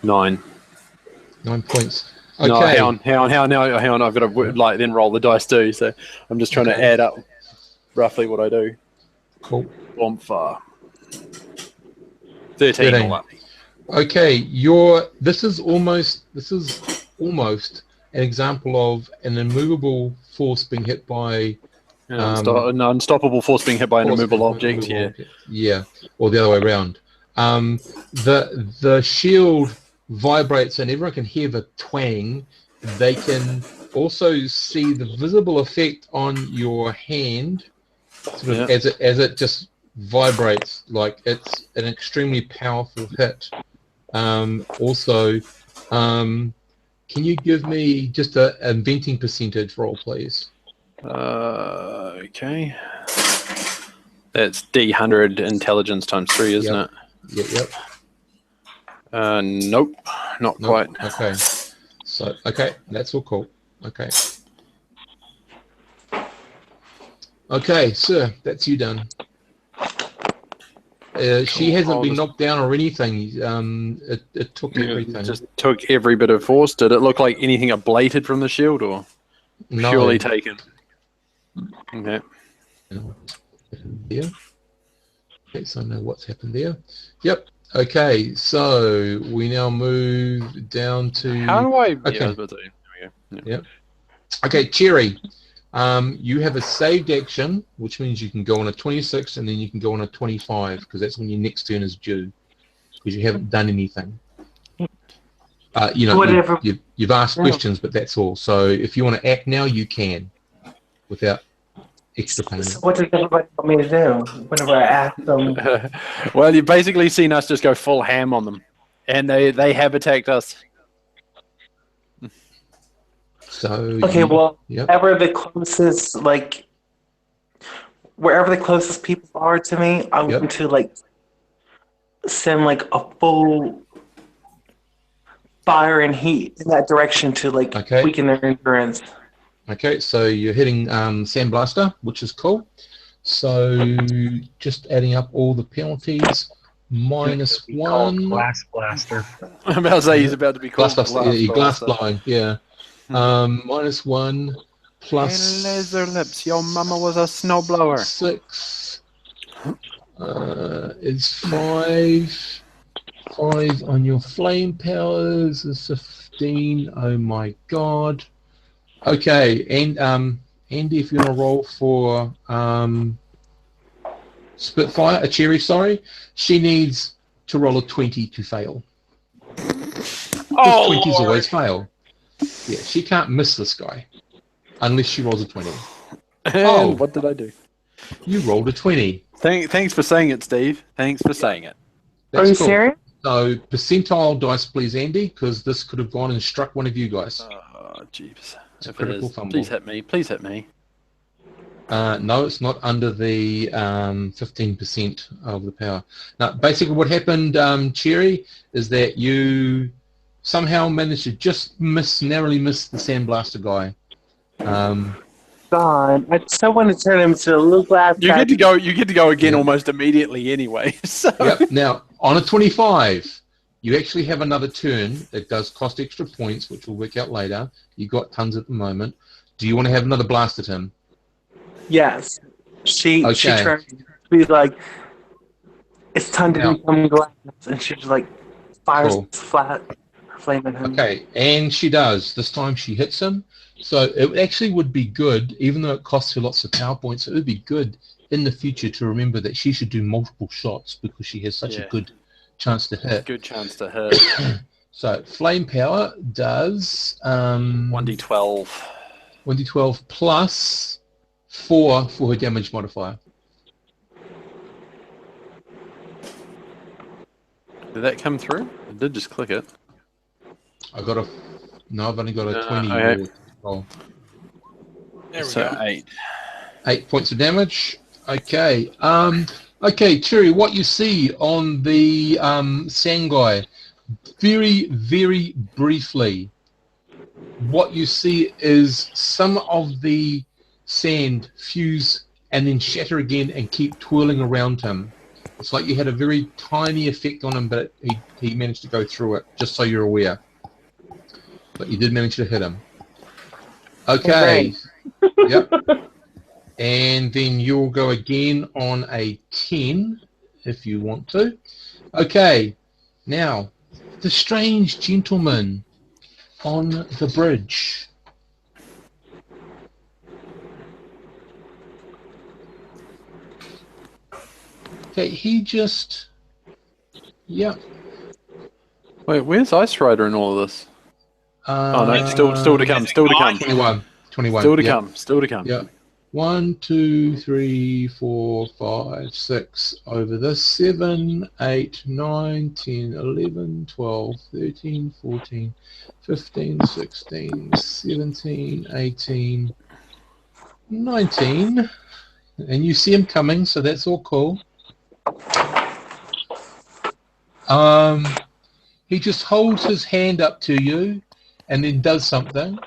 9 points. Okay. No, hang on. I've got to then roll the dice too. So I'm just trying to add up roughly what I do. Cool. Bombfar. 13 all up. Okay, this is almost an example of an immovable force being hit by an unstoppable force being hit by an immovable object. Yeah, or the other way around. The shield vibrates and everyone can hear the twang. They can also see the visible effect on your hand, sort of as it just vibrates. Like it's an extremely powerful hit. Also, can you give me just a inventing percentage roll, please? Okay. That's D100 intelligence times 3, isn't it? Yep. Nope, not quite. Okay. So, that's all cool. Okay, sir, that's you done. She hasn't been knocked down or anything. It took everything. It just took every bit of force. Did it look like anything ablated from the shield or purely taken? Okay. Yeah. Okay, so I know what's happened there. Yep. Okay, so we now move down to... How do I... Okay. Yeah, I was about to say. There we go. Yep. Okay, Cherry. You have a saved action, which means you can go on a 26 and then you can go on a 25 because that's when your next turn is due because you haven't done anything. You've asked questions, but that's all. So if you want to act now, you can without extra payment. So what does everybody want me to do whenever I ask them? Well, you've basically seen us just go full ham on them, and they have attacked us. So wherever the closest people are to me, I'm going to send a full fire and heat in that direction to weaken their endurance. Okay, so you're hitting Sandblaster, which is cool. So just adding up all the penalties, -1. Glass blaster. I'm about to say he's about to be called glass blowing, yeah. -1 plus... Laser lips, your mama was a snowblower. 6 It's 5. 5 on your flame powers is 15. Oh my god. Okay, and Andy, if you want to roll for Spitfire, a cherry, sorry, she needs to roll a 20 to fail. Oh, 20s Lord. always fail. Yeah, she can't miss this guy unless she rolls a 20. Oh. What did I do? You rolled a 20. Thanks for saying it, Steve. Thanks for saying it. Are you That's cool. serious? So percentile dice, please, Andy, because this could have gone and struck one of you guys. Oh, jeeps. It's a If it critical is, fumble. please hit me. Please hit me. No, it's not under the 15% of the power. Now, basically what happened, Cherry, is that you somehow managed to just narrowly miss the Sandblaster guy. God, I so want to turn him into a little glass. You get to go. You get to go again Yeah. almost immediately anyway. So Yep. Now, on a 25, you actually have another turn that does cost extra points, which we'll work out later. You've got tons at the moment. Do you want to have another blast at him? Yes. She Okay. turned to be like, it's time to Now- become glass. And she just like fires Cool. flat, flaming him. Okay, and she does. This time she hits him. So it actually would be good, even though it costs her lots of power points, it would be good in the future to remember that she should do multiple shots because she has such a Yeah. good chance to hit. good chance to hit. So flame power does 1d12. 1d12 plus 4 for her damage modifier. Did that come through? I did just click it. I've only got a No, 20 okay. roll. There we So go. 8. 8 points of damage. Okay. Okay, Cherry, what you see on the Sangai, very, very briefly, what you see is some of the sand fuse and then shatter again and keep twirling around him. It's like you had a very tiny effect on him, but he managed to go through it, just so you're aware. But you did manage to hit him. Okay. Yep. And then you'll go again on a 10, if you want to. Okay. Now, the strange gentleman on the bridge. Okay, he just... Yep. Wait, where's Ice Rider in all of this? Oh no, still to come. Is it Still to gone? come. 21. Still to yep. come. Still to come. Yeah. 1, 2, 3, 4, 5, 6 over this. 7, 8, 9, 10, 11, 12, 13, 14, 15, 16, 17, 18, 19. And you see him coming, so that's all cool. He just holds his hand up to you and then does something.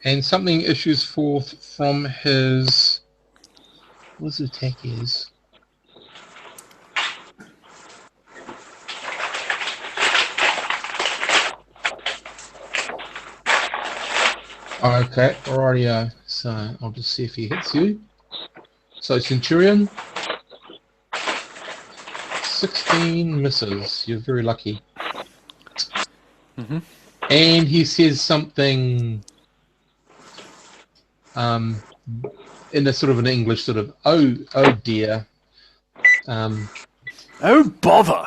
And something issues forth from his... What his attack is? Okay, alrighty. So I'll just see if he hits you. So Centurion, 16 misses. You're very lucky. Mhm. And he says something in a sort of an English sort of, oh dear. Oh bother!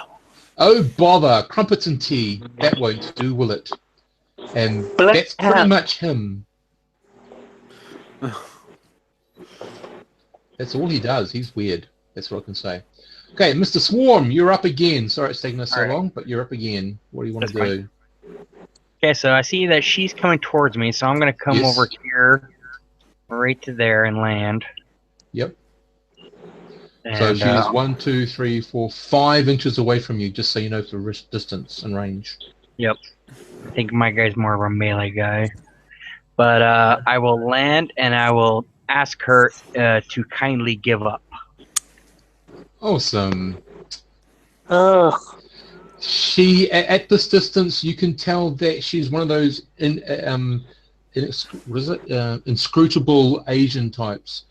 Oh bother, crumpets and tea. That won't do, will it? And Black that's pretty hat. much him. That's all he does. He's weird. That's what I can say. Okay, Mr. Swarm, you're up again. Sorry it's taking us so All right. long, but you're up again. What do you want That's to do? Okay, so I see that she's coming towards me, so I'm going to come Yes. over here, right to there, and land. Yep. And, So she's 1, 2, 3, 4, 5 inches away from you, just so you know for distance and range. I think my guy's more of a melee guy. But I will land, and I will ask her to kindly give up. Awesome. Ugh. She, at this distance, you can tell that she's one of those inscrutable Asian types.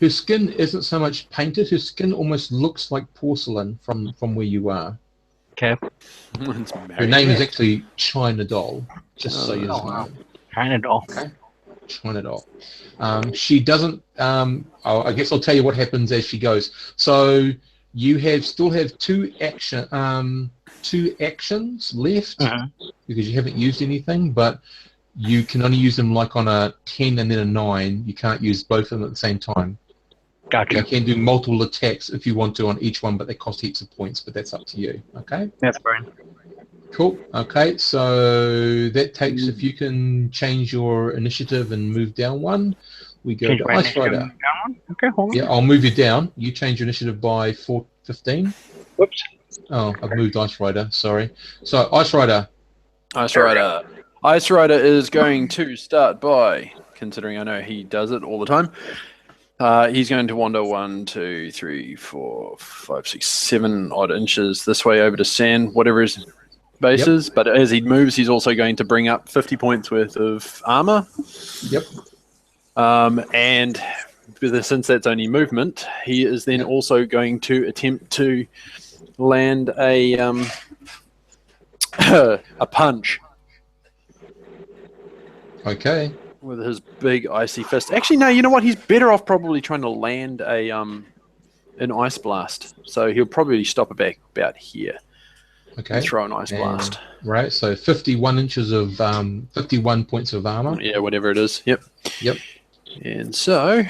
Her skin isn't so much painted. Her skin almost looks like porcelain from where you are. Okay. Her name is actually China Doll, just so you know. Wow. China Doll. Okay. China Doll. She doesn't. I guess I'll tell you what happens as she goes. So you still have two actions left because you haven't used anything, but you can only use them like on a 10 and then a 9. You can't use both of them at the same time. Gotcha. You can do multiple attacks if you want to on each one, but they cost heaps of points, but that's up to you. Okay? That's fine. Cool. Okay, so that takes, if you can change your initiative and move down one, we go Change to my Ice initiative Rider. down one? Okay, hold on. Yeah, I'll move you down. You change your initiative by 15. Whoops. Oh, I've moved Ice Rider, sorry. So, Ice Rider. Ice Rider. Ice Rider is going to start by, considering I know he does it all the time, he's going to wander 1, 2, 3, 4, 5, 6, 7 odd inches this way over to San, whatever his base is. But as he moves, he's also going to bring up 50 points worth of armor. Yep. And since that's only movement, he is then also going to attempt to land a a punch. Okay. With his big icy fist. Actually, no. You know what? He's better off probably trying to land an ice blast. So he'll probably stop about here. Okay. And throw an ice blast. Right. So 51 inches of 51 points of armor. Yeah, whatever it is. Yep. Yep. And so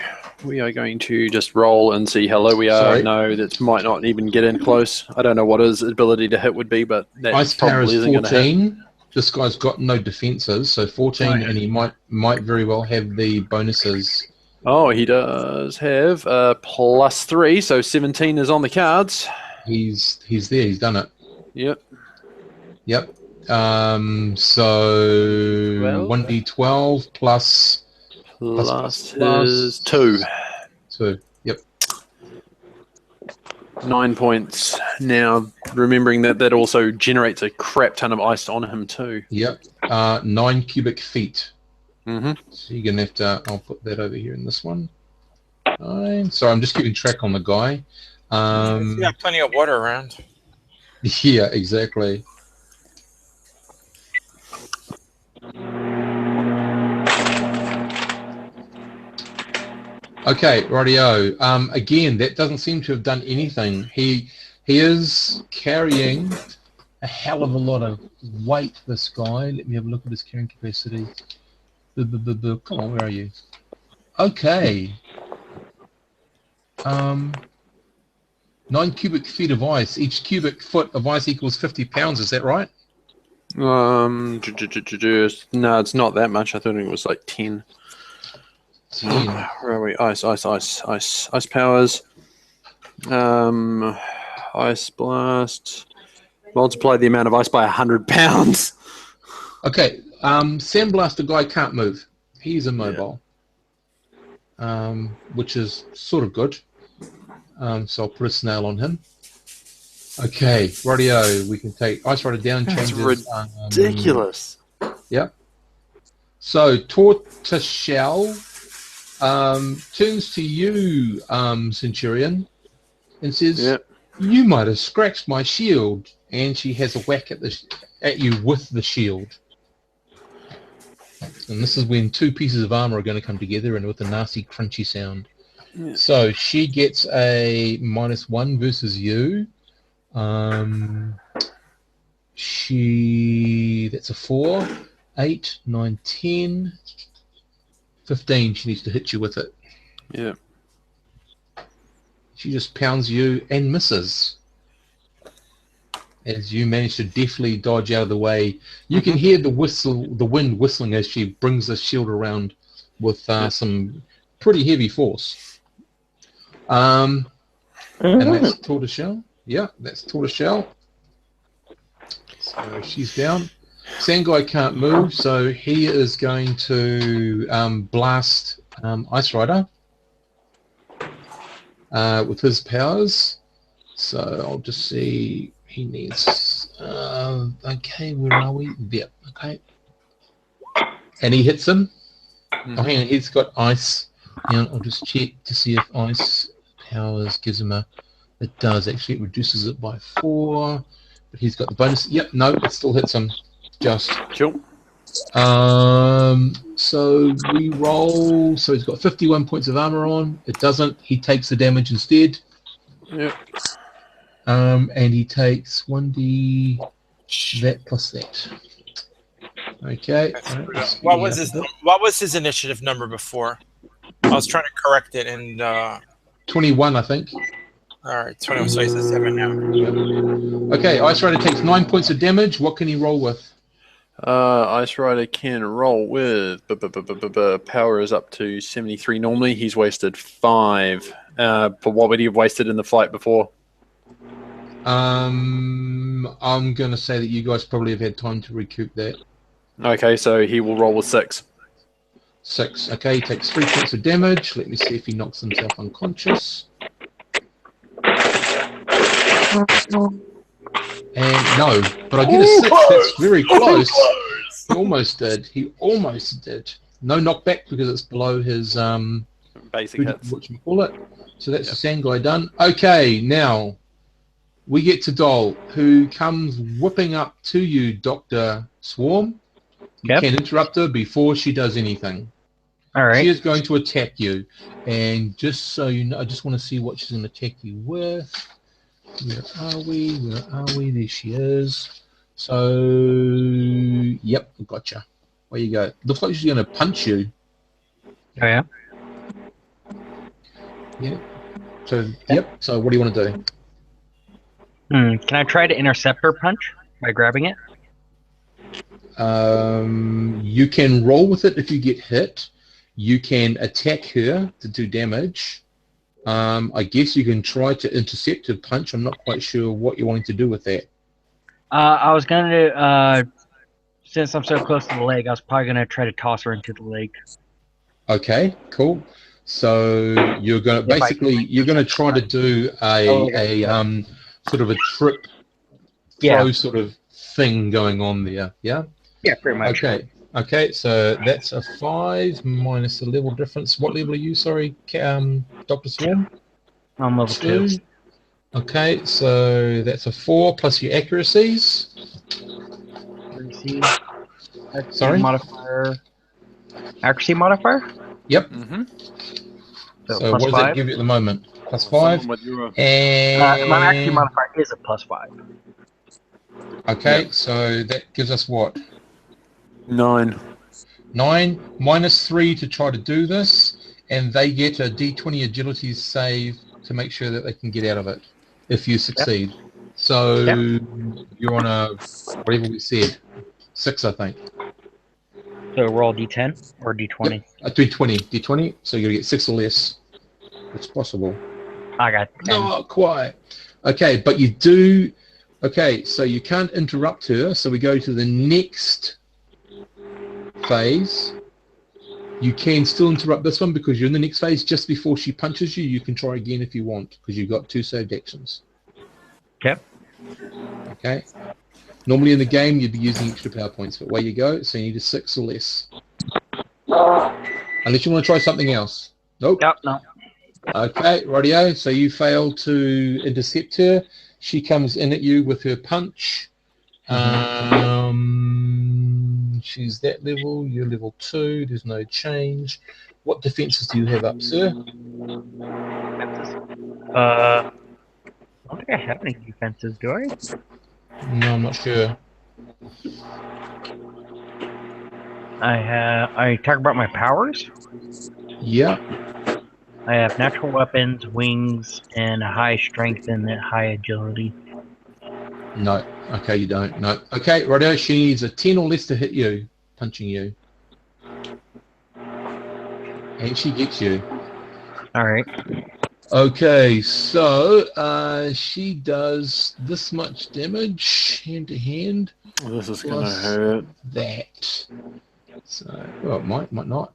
we are going to just roll and see how low we are. Sorry. No, that might not even get in close. I don't know what his ability to hit would be, but that Ice power probably is isn't going to hit. 14. This guy's got no defenses, so 14, and he might very well have the bonuses. Oh, he does have +3, so 17 is on the cards. He's there. He's done it. Yep. Yep. So 1d12 plus is 2. 2. Yep. 9 points. Now, remembering that also generates a crap ton of ice on him too. Yep. 9 cubic feet. Mm-hmm. So you're gonna have to. I'll put that over here in this one. 9. Sorry, I'm just keeping track on the guy. You got plenty of water around. Yeah, exactly. Okay, rightio. Again, that doesn't seem to have done anything. He is carrying a hell of a lot of weight, this guy. Let me have a look at his carrying capacity. Come on, where are you? Okay. 9 cubic feet of ice. Each cubic foot of ice equals 50 pounds. Is that right? No, it's not that much. I thought it was like 10. 10. Where are we? Ice powers. Ice blast. Multiply the amount of ice by 100 pounds. Okay. Sandblaster guy can't move. He's immobile. Which is sort of good. So I'll put a snail on him. Okay, rightio. We can take Ice Rider down. That's changes. ridiculous. Yep. So Tortoiseshell turns to you, Centurion, and says, Yep. "You might have scratched my shield." And she has a whack at you with the shield. And this is when two pieces of armor are going to come together and with a nasty crunchy sound. Yeah. So she gets a -1 versus you. That's a 4, 8, 9, 10, 15. She needs to hit you with it. Yeah. She just pounds you and misses. As you manage to deftly dodge out of the way, you can hear the wind whistling as she brings the shield around with some pretty heavy force. And that's Tortoiseshell. Yeah, that's Tortoiseshell. So she's down. Sandguy can't move, so he is going to blast Ice Rider with his powers. So I'll just see. He needs. Okay, where are we? There. Okay. And he hits him. Oh, hang on. He's got ice Now I'll just check to see if ice powers gives him a. It does actually. It reduces it by 4, but he's got the bonus. Yep, no, it still hits him. Just. Cool. So we roll. So he's got 51 points of armor on. It doesn't. He takes the damage instead. Yep. And he takes 1d that plus that. Okay. What was his initiative number before? I was trying to correct it, and 21, I think. all right, 21. So he's at 7 now. Okay, Ice Rider takes 9 points of damage. What can he roll with? Ice Rider can roll with power is up to 73 normally. He's wasted 5. But what would he have wasted in the fight before? I'm going to say that you guys probably have had time to recoup that. Okay, so he will roll with 6. 6. Okay, he takes 3 points of damage. Let me see if he knocks himself unconscious. And no, but I get a 6. That's very close. He almost did. No knockback because it's below his Basic hits. whatchamacallit. So that's the sand guy done. Okay, now we get to Dol, who comes whipping up to you, Dr. Swarm. You can interrupt her before she does anything. All right. She is going to attack you. And just so you know, I just want to see what she's going to attack you with. Where are we? There she is. So, yep, gotcha. Where you go? Looks like she's going to punch you. Oh, yeah? Yeah. So, yep. So, what do you want to do? Can I try to intercept her punch by grabbing it? You can roll with it if you get hit. You can attack her to do damage. I guess you can try to intercept her punch. I'm not quite sure what you're wanting to do with that. I was going to, since I'm so close to the leg, I was probably going to try to toss her into the lake. Okay, cool. So you're going to try to do a sort of a trip throw sort of thing going on there. Yeah. Yeah, pretty much. Okay. So that's a 5 minus the level difference. What level are you? Sorry, Dr. Swarm. I'm level 2. Okay, so that's a 4 plus your accuracies. Sorry? Modifier. Accuracy modifier? Yep. Mm-hmm. So what does that give you at the moment? Plus 5. And my accuracy modifier is a plus 5. Okay, so that gives us what? 9. 9 minus 3 to try to do this, and they get a D20 agility save to make sure that they can get out of it if you succeed. So you're on a, whatever we said, 6, I think. So roll D10 or D20? Yep. D20. So you're going to get 6 or less. It's possible. I got 10. Not quite. Okay, but you do. Okay, so you can't interrupt her. So we go to the next phase. You can still interrupt this one because you're in the next phase just before she punches you. You can try again if you want because you've got 2 saved actions. Okay. Normally in the game you'd be using extra power points, but where you go, so you need a 6 or less. Unless you want to try something else. Nope. Yep, no. Okay, rightio. So you fail to intercept her. She comes in at you with her punch. She's that level. You're level 2. There's no change. What defenses do you have up, sir? I don't think I have any defenses, do I? No, I'm not sure. I talk about my powers? Yeah. I have natural weapons, wings, and high strength and high agility. No. Okay, you don't. No. Okay, rightio. She needs a 10 or less to hit you, punching you. And she gets you. Alright. Okay, so she does this much damage hand to hand. This is going to hurt. That. So, well, it might not.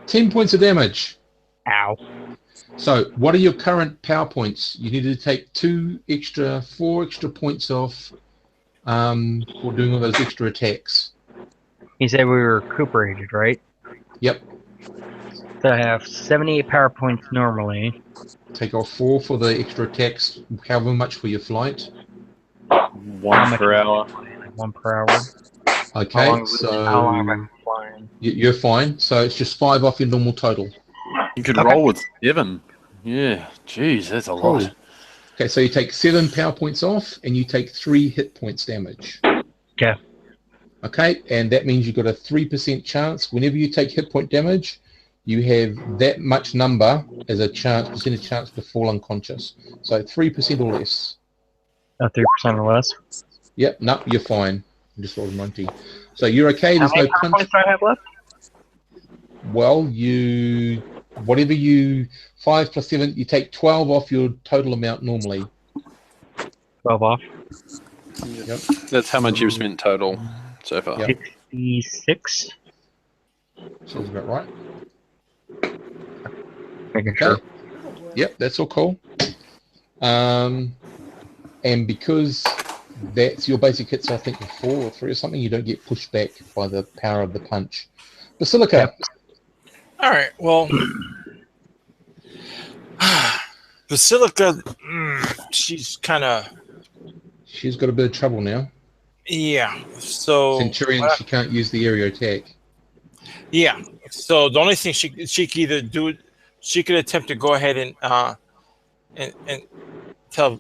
10 points of damage. Ow. So, what are your current power points? You need to take 4 extra points off for doing all those extra attacks. You said we were recuperated, right? Yep. So I have 78 power points normally. Take off 4 for the extra attacks, however much for your flight. 1 per hour. Like 1 per hour. Okay, How long so am I flying? you're fine. So it's just 5 off your normal total. You could Okay. roll with 7. Yeah, jeez, that's a lot. Cool. Okay, so you take 7 power points off, and you take 3 hit points damage. Okay. Okay, and that means you've got a 3% chance. Whenever you take hit point damage, you have that much number as a percentage chance to fall unconscious. So 3% or less. 3% or less. Yep, no, you're fine. I just rolled a 90. So you're okay. How There's many no power punch. points do I have left? Well, whatever you 5 plus 7, you take 12 off your total amount normally. 12 off. Yep. That's how much you've spent total so far. Yep. 66. Sounds about right. Making sure. Okay. Yep, that's all cool. And because that's your basic hits, I think, of 4 or 3 or something, you don't get pushed back by the power of the punch. Basilica. Yep. All right. Well, Basilica, she's kind of, She's got a bit of trouble now. yeah. So Centurion, she can't use the aerial attack. yeah. So the only thing she could either do, she could attempt to go ahead and tell.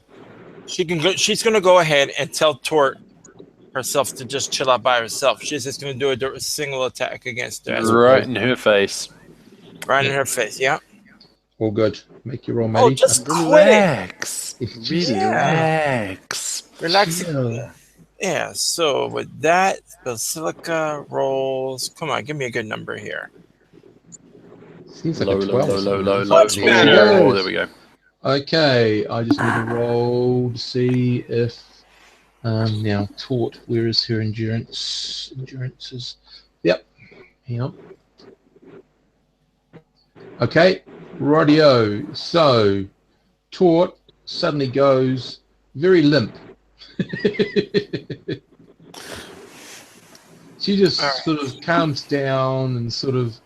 She can go. She's going to go ahead and tell Tort herself to just chill out by herself. She's just going to do a single attack against her. Right in her face. Right in her face. Yeah. All good. Make your roll, Oh, Matty. just quit Relax. It's Relax. it. Relax. Yeah. So with that, Basilica rolls. Come on, give me a good number here. Seems like Low, a low, 12. low, low, low, Much low. better. Oh, there we go. Okay, I just need to roll to see if now Tort, where is her endurance? Endurance is hang on. Okay, rightio. So Tort suddenly goes very limp. She just sort of calms down and sort of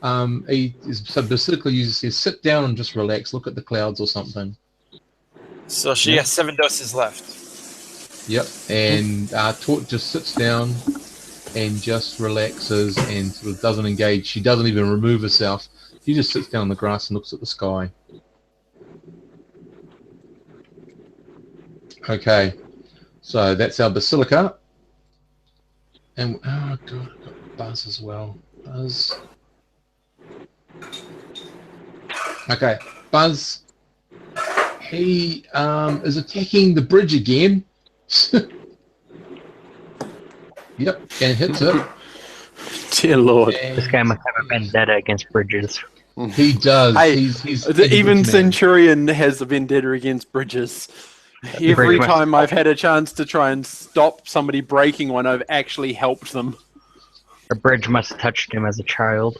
so Basilica says, sit down and just relax, look at the clouds or something. So she has 7 doses left. Yep, and Tort just sits down and just relaxes and sort of doesn't engage. She doesn't even remove herself. She just sits down on the grass and looks at the sky. Okay, so that's our Basilica. And, oh god, I've got Buzz as well. Buzz. Okay, Buzz. He is attacking the bridge again. Yep, and hits it. Dear Lord. This guy must have a vendetta against bridges. He does. Hey, he's even man. Centurion has a vendetta against bridges. Every much. time I've had a chance to try and stop somebody breaking one, I've actually helped them. A bridge must have touched him as a child.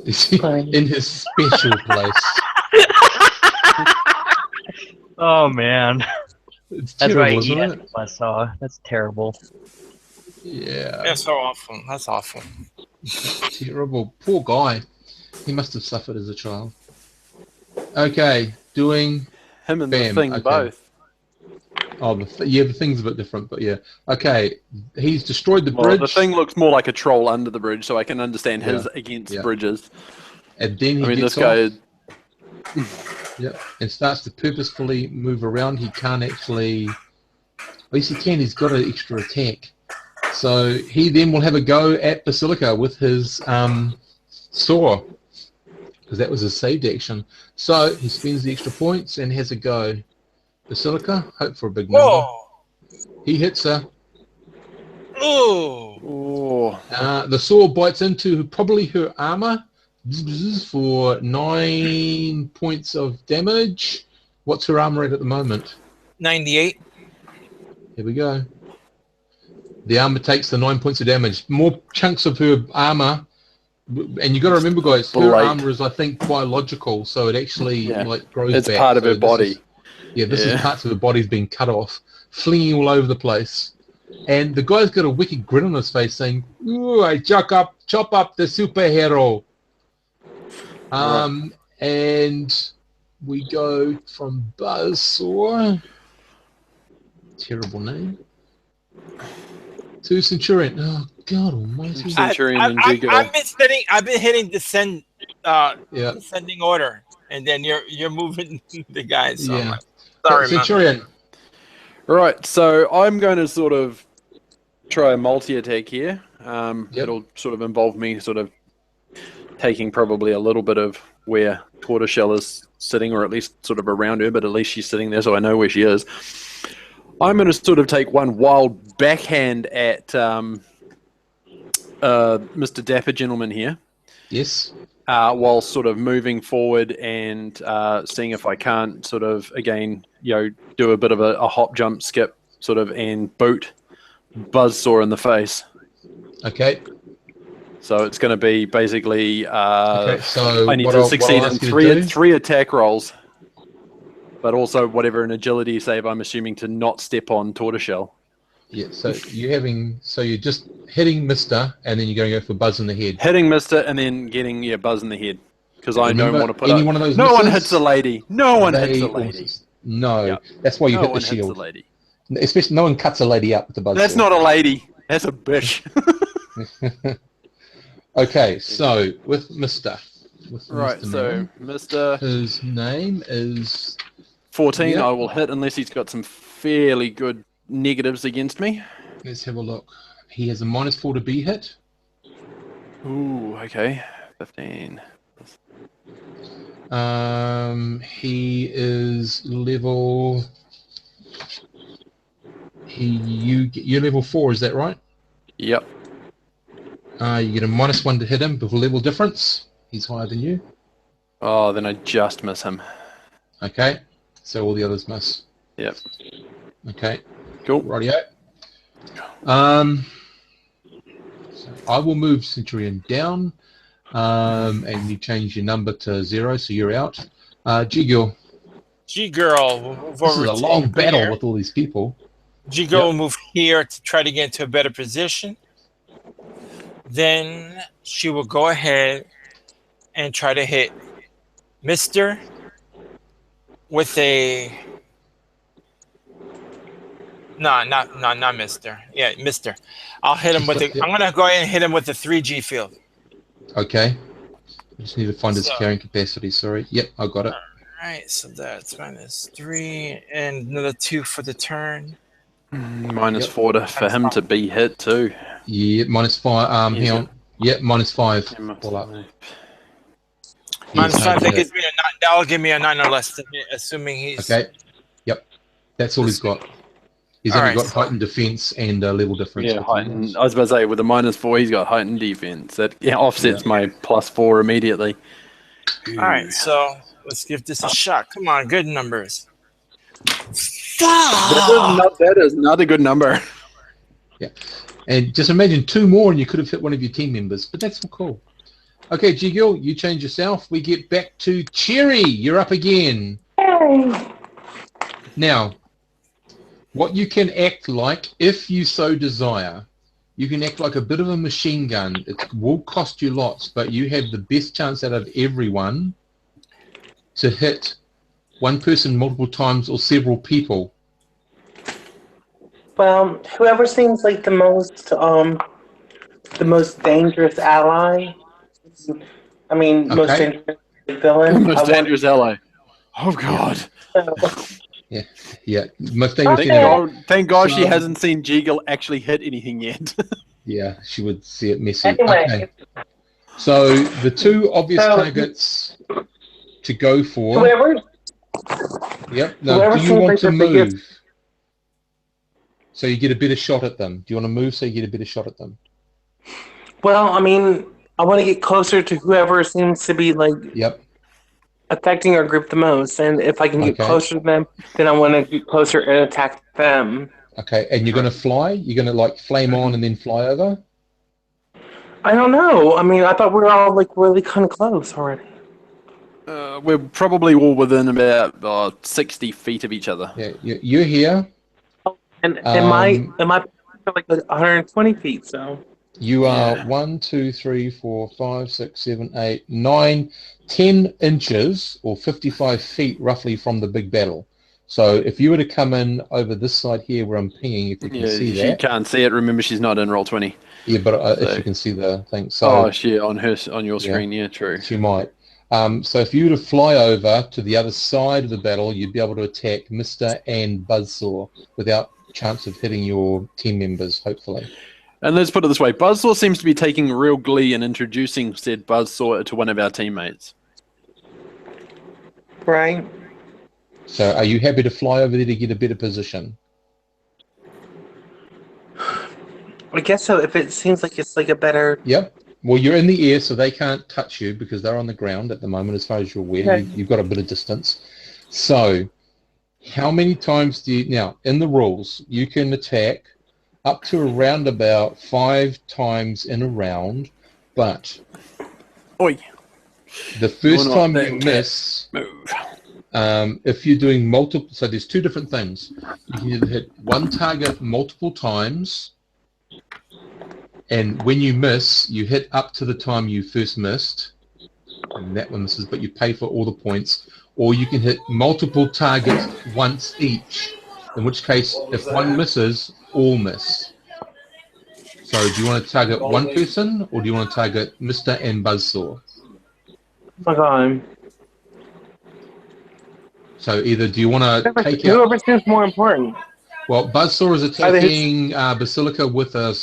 in his special place. Oh man, It's that's why terrible, he isn't had it? I saw. That's terrible. Yeah, That's so awful. That's awful. terrible. Poor guy. He must have suffered as a child. Okay, doing. Him and Bam, the thing okay. both. Oh, the thing's a bit different, but yeah. Okay, he's destroyed the Well, bridge, the thing looks more like a troll under the bridge, so I can understand his against Yeah. bridges. and then he I mean, gets this guy. off, and starts to purposefully move around. He can't actually. At least he can. He's got an extra attack, so he then will have a go at Basilica with his saw, because that was his saved action. So he spends the extra points and has a go. Basilica, hope for a big number. Whoa! He hits her. Ooh! Oh, The saw bites into probably her armor for 9 points of damage. What's her armor at the moment? 98. Here we go. The armor takes the 9 points of damage. More chunks of her armor. And you got to remember, guys, her Blade. armor is, I think, biological, so it actually grows it's back. part of So her this body. is parts of her body's being cut off, flinging all over the place. and the guy's got a wicked grin on his face, saying, "Ooh, I chop up the superhero." And we go from Buzzsaw, terrible name, to Centurion. Oh God Almighty! Centurion and Jigo. I've been hitting descending order, and then you're moving the guys. So I'm like, sorry, Centurion. Right, so I'm going to sort of try a multi-attack here. It'll sort of involve me sort of taking probably a little bit of where Tortoiseshell is sitting, or at least sort of around her, but at least she's sitting there, so I know where she is. I'm going to sort of take one wild backhand at Mr. Dapper Gentleman here. Yes. While sort of moving forward and seeing if I can't sort of, again, do a bit of a hop, jump, skip sort of, and boot Buzzsaw in the face. Okay. So it's going to be basically so I need to succeed in three attack rolls, but also whatever an agility save, I'm assuming, to not step on Tortoiseshell. Yeah, so you're just hitting Mister, and then you're going to go for Buzz in the head. Hitting Mister, and then getting Buzz in the head, because I don't want to put any one of those. No one hits a lady. No one hits a lady. No, that's why you hit the shield. Hits a lady. Especially, no one cuts a lady up with the Buzz. That's not a lady. That's a bitch. Okay, so with Mister. Right, so Mister. His name is 14. Yep. I will hit unless he's got some fairly good negatives against me. Let's have a look. He has a -4 to be hit. Ooh, okay. 15. He is level. You're level 4, is that right? Yep. You get a -1 to hit him with a level difference. He's higher than you. Oh, then I just miss him. Okay, so all the others miss. Yep. Okay. Cool. Rightio. So I will move Centurion down, and you change your number to 0, so you're out. G-Girl. G-Girl will move This over. is a long battle with all these people. G-Girl will move here to try to get into a better position. Then she will go ahead and try to hit Mister with a... No, not Mister. Yeah, Mister. I'll hit him with I'm going to go ahead and hit him with the 3G field. Okay. I just need to find his carrying capacity, sorry. Yep, I got it. Alright, so that's -3 and another 2 for the turn. -4 for him to be hit too. Yeah, -5. Hang on. Yep, -5. Pull up. -5. That'll give me a 9 or less, assuming he's... Okay. Yep. That's all he's got. He's only got heightened defense and level difference. Yeah, heightened. I was about to say, with the -4, he's got heightened defense. That offsets my +4 immediately. Alright, so let's give this a shot. Come on, good numbers. That is not a good number. Yeah. And just imagine 2 more and you could have hit one of your team members, but that's cool. Okay, G-Girl, you change yourself. We get back to Cherry. You're up again. Hey. Now, what you can act like, if you so desire, you can act like a bit of a machine gun. It will cost you lots, but you have the best chance out of everyone to hit one person multiple times or several people. Well, whoever seems like the most dangerous ally. I mean, most dangerous villain. Most dangerous ally. Oh God. Yeah. Most dangerous. Thank God she hasn't seen G-Girl actually hit anything yet. Yeah, she would see it messy. Anyway. Okay. So the 2 obvious targets to go for. Whoever. Yep. No. Do you want to move? So you get a better shot at them. Do you want to move so you get a better shot at them? Well, I mean, I want to get closer to whoever seems to be affecting our group the most, and if I can get closer to them, then I want to get closer and attack them. Okay, and you're going to fly? You're going to flame on and then fly over? I don't know. I mean, I thought we were all really kind of close already. We're probably all within about 60 feet of each other. Yeah, you're here. And am I for like 120 feet, so. You are Yeah. 1, 2, 3, 4, 5, 6, 7, 8, 9, 10 inches or 55 feet roughly from the big battle. So if you were to come in over this side here where I'm pinging, if you can Yeah, see she that. can't see it. Remember, she's not in roll 20. Yeah, but if So- you can see the thing. So Oh, she on your Yeah. screen. Yeah, true. she might. So if you were to fly over to the other side of the battle, you'd be able to attack Mr. and Buzzsaw without chance of hitting your team members, hopefully. And let's put it this way: Buzzsaw seems to be taking real glee in introducing said Buzzsaw to one of our teammates. Right. So are you happy to fly over there to get a better position? I guess so. If it seems like it's like a better. Yep. Well, you're in the air, so they can't touch you because they're on the ground at the moment, as far as you're aware. Okay. You've got a bit of distance. So how many times do you... Now, in the rules, you can attack up to around about 5 times in a round, but Oi, the first You're not time that you cat. miss... move. if you're doing multiple... So there's 2 different things. You can either hit one target multiple times, and when you miss, you hit up to the time you first missed, and that one misses, but you pay for all the points. Or you can hit multiple targets once each, in which case, if one misses, all miss. So do you want to target one person, or do you want to target Mr. and Buzzsaw? Oh my god. So either do you want to take out... Whoever seems more important. Well, Buzzsaw is attacking Basilica with a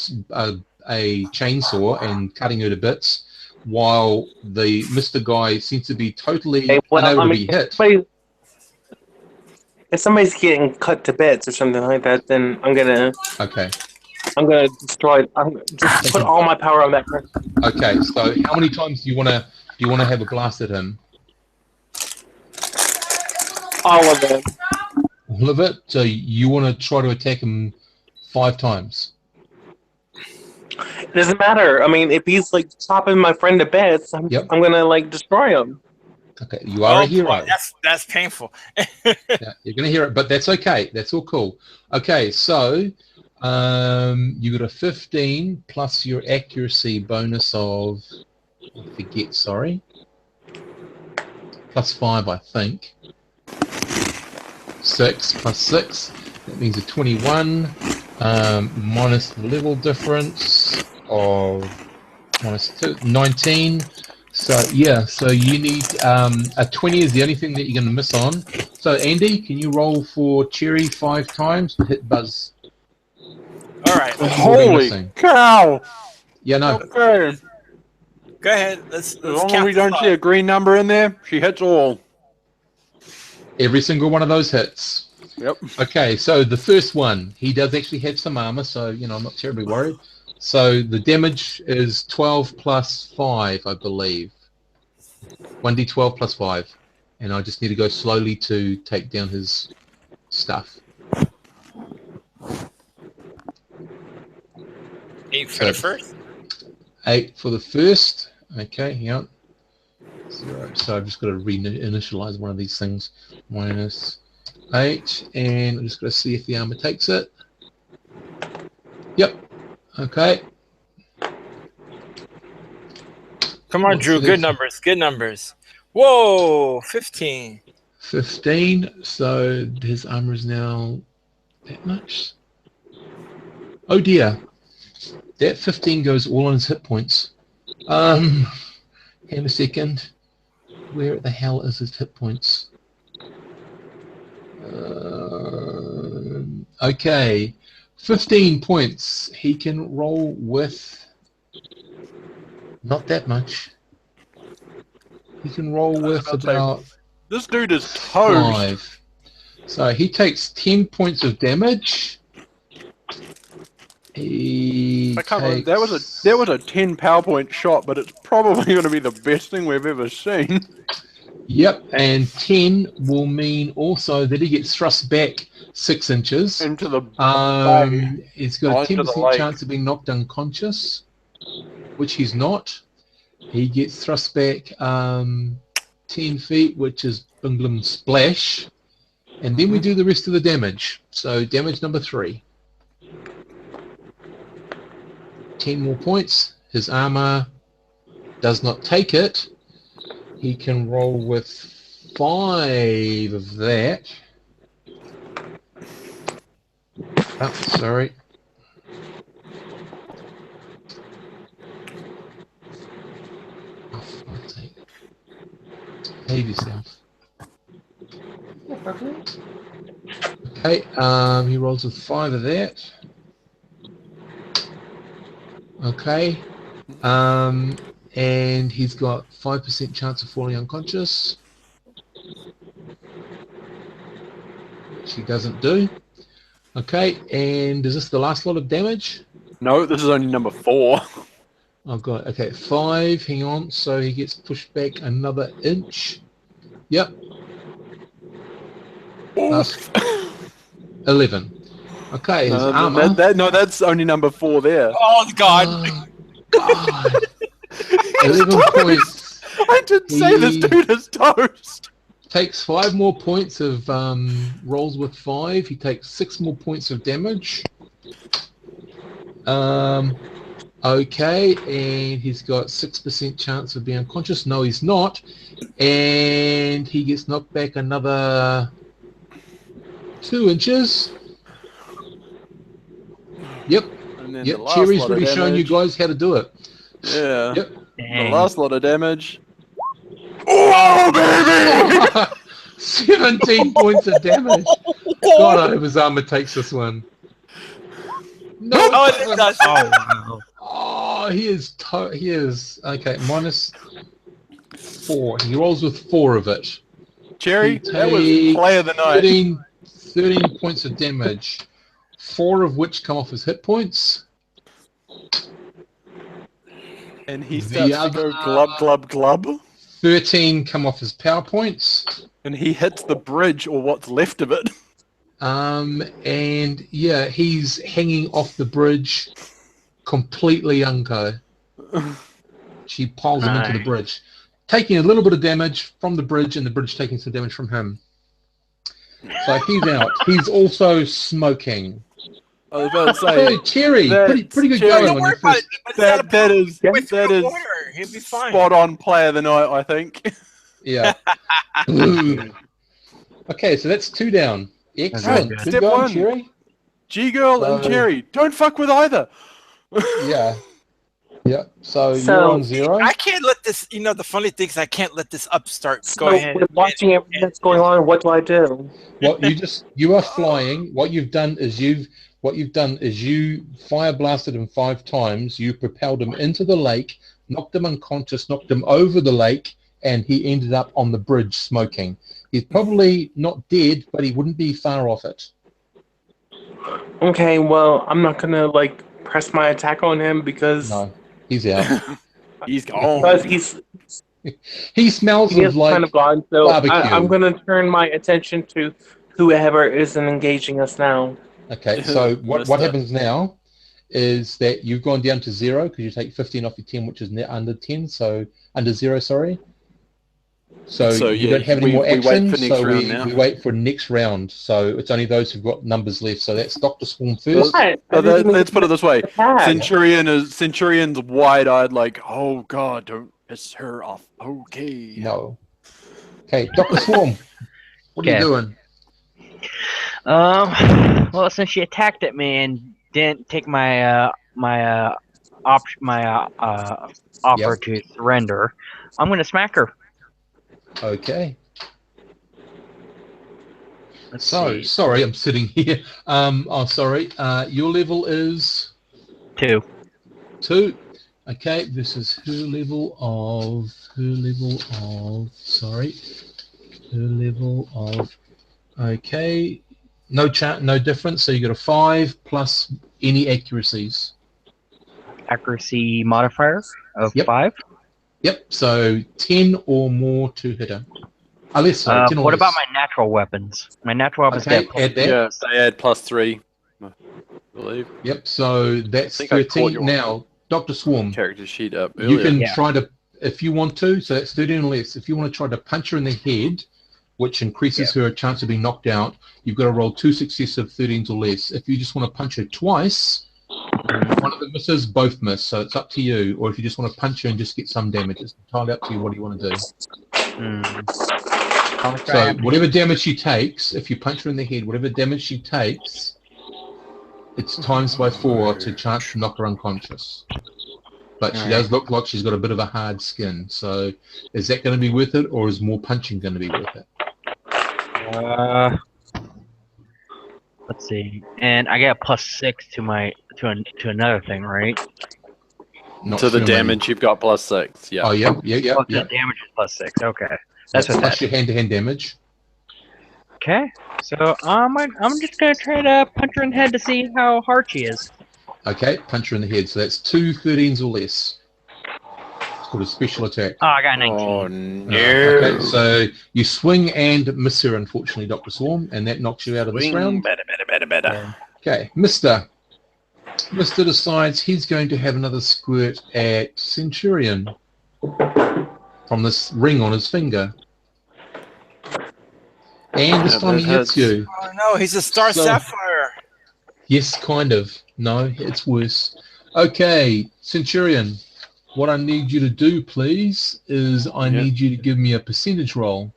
chainsaw and cutting her to bits, while the Mr. guy seems to be totally unable to be hit. If somebody's getting cut to bits or something like that, then I'm gonna Okay. destroy. I'm just put all my power on that person. Okay. So how many times do you want to have a blast at him? All of them. All of it. So you want to try to attack him 5 times. It doesn't matter. I mean, if he's like chopping my friend to bits, I'm gonna like destroy him. Okay, you are a hero. Boy, that's painful. Yeah, you're going to hear it, but that's okay. That's all cool. Okay, so you got a 15 plus your accuracy bonus of, I forget, sorry, plus 5, I think. 6 plus 6, that means a 21, minus the level difference of minus 2, 19. So yeah, so you need a 20 is the only thing that you're going to miss on. So Andy, can you roll for Cherry 5 times to hit Buzz? All right. Holy cow! Yeah, no. Okay. Go ahead. Let's As long as count we to don't five. see a green number in there, she hits all. Every single one of those hits. Yep. Okay, so the first one, he does actually have some armor, so you know I'm not terribly worried. So the damage is 12 plus 5, I believe. 1d12 plus 5. And I just need to go slowly to take down his stuff. 8 for the first. 8 for the first. Okay, yeah. 0. So I've just got to reinitialize one of these things. Minus 8. And I'm just going to see if the armor takes it. Yep. Okay. Come on, Drew. Good numbers. Good numbers. Whoa, 15. 15. So his armor is now that much. Oh dear. That 15 goes all on his hit points. Hang a second. Where the hell is his hit points? Okay. 15 points. He can roll with not that much. He can roll with about This dude is toast. 5. So he takes 10 points of damage. He I can't remember. takes... That was a 10 PowerPoint shot, but it's probably going to be the best thing we've ever seen. Yep, and 10 will mean also that he gets thrust back 6 inches. Into the He's got a into the 10% lake. chance of being knocked unconscious, which he's not. He gets thrust back 10 feet, which is Binglam Splash. And then we do the rest of the damage. So damage number 3. 10 more points. His armor does not take it. He can roll with 5 of that. Oh, sorry. Oh, for fuck's sake. Behave yourself. Okay, he rolls with 5 of that. Okay. And he's got 5% chance of falling unconscious. Which he doesn't do. Okay, and is this the last lot of damage? No, this is only number 4. I've got, okay, 5, hang on, so he gets pushed back another inch. Yep. Last 11. Okay, his armor. That's only number 4 there. Oh God! God. 11 points. I did say this dude is toast. Takes 5 more points of rolls with 5. He takes 6 more points of damage. Okay, and he's got 6% chance of being unconscious. No, he's not. And he gets knocked back another 2 inches. Yep. And then Yep. the last Cherry's lot of really showing you damage. guys how to do it. Yeah. Yep. The Dang. last lot of damage. Oh, baby! 17 points of damage. God, I hope his armor takes this one. No, it Oh, doesn't. it does. Oh, wow. Oh, he is okay. Minus 4. He rolls with 4 of it. Cherry, He that was takes play of the night. 13 points of damage. 4 of which come off his hit points. And he The starts to go other- glub, glub, glub. 13 come off his power points. And he hits the bridge, or what's left of it. And yeah, he's hanging off the bridge completely unco. She piles him into the bridge, taking a little bit of damage from the bridge, and the bridge taking some damage from him. So he's out. He's also smoking. I was about to Hey, say, Cherry, That's pretty good Cherry. going. Don't on worry your about first- it. But it's not a that is Wait that for the is water. He'll be fine. spot on play of the night, I think. Yeah. Okay, so that's 2 down. Excellent. good. Good Step going, 1. Cherry. G-Girl and So- Cherry, don't fuck with either. Yeah. Yeah. So you're So- on 0. I can't let this. You know, the funny thing is, I can't let this upstart go So ahead. with watching everything that's going on, what do I do? You are flying. What you've done is you fire blasted him 5 times. You propelled him into the lake, knocked him unconscious, knocked him over the lake, and he ended up on the bridge smoking. He's probably not dead, but he wouldn't be far off it. Okay, well, I'm not gonna like press my attack on him because No, he's out. He's gone. he's He smells he is of like kind of gone. So barbecue. I'm gonna turn my attention to whoever isn't engaging us now. Okay, so what Missed it. happens now is that you've gone down to 0 because you take 15 off your 10, which is under 10, so under 0, sorry. So you yeah, don't have any more we wait action, for next so round now. we wait for next round. So it's only those who've got numbers left. So that's Dr. Swarm first. What? Let's put it this way. Attack. Centurion's wide-eyed, like, oh god, don't piss her off. Okay. No. Okay, Dr. Swarm, what are you Okay. doing? Well, since she attacked at me and didn't take my offer to surrender, I'm gonna smack her. Okay. Let's So, see. sorry, I'm sitting here. Sorry. Your level is 2. 2. Okay, this is her level of, okay, no difference, so you got a 5 plus any accuracies. Accuracy modifier of Yep. 5. Yep, so 10 or more to hit her. Unless, sorry, 10 or What less. about my natural weapons? My natural weapons Okay, get add that. Yeah, they add +3, I believe. Yep, so that's I think I caught 13. your Now, Dr. Swarm, Character sheet up you earlier. can Yeah. try to, if you want to, so that's 13 or less. If you want to try to punch her in the head, which increases her chance of being knocked out, you've got to roll 2 successive 13s or less. If you just want to punch her twice, One of the misses, both miss. So it's up to you. Or if you just want to punch her and just get some damage, it's entirely up to you. What do you want to do? So whatever damage she takes, if you punch her in the head, whatever damage she takes, it's times by 4 to chance to knock her unconscious. But she does look like she's got a bit of a hard skin. So is that going to be worth it, or is more punching going to be worth it? Let's see. And I get a +6 to my to another thing, right? Not To the sure, damage, maybe. you've got +6. Yeah. Oh, yeah. Oh, the damage is +6. Okay. That's what plus your hand-to-hand damage. Okay. So I'm just gonna try to punch her in the head to see how hard she is. Okay, punch her in the head. So that's 2 13s or less. It's called a special attack. Oh, I got 19. Oh no! Okay, so you swing and miss her, unfortunately, Dr. Swarm, and that knocks you out of this round. Better. Okay, Mister decides he's going to have another squirt at Centurion from this ring on his finger. And this time he hits you. Oh no, he's a Star Sapphire. Yes, kind of. No, it's worse. Okay, Centurion, what I need you to do, please, is I need you to give me a percentage roll.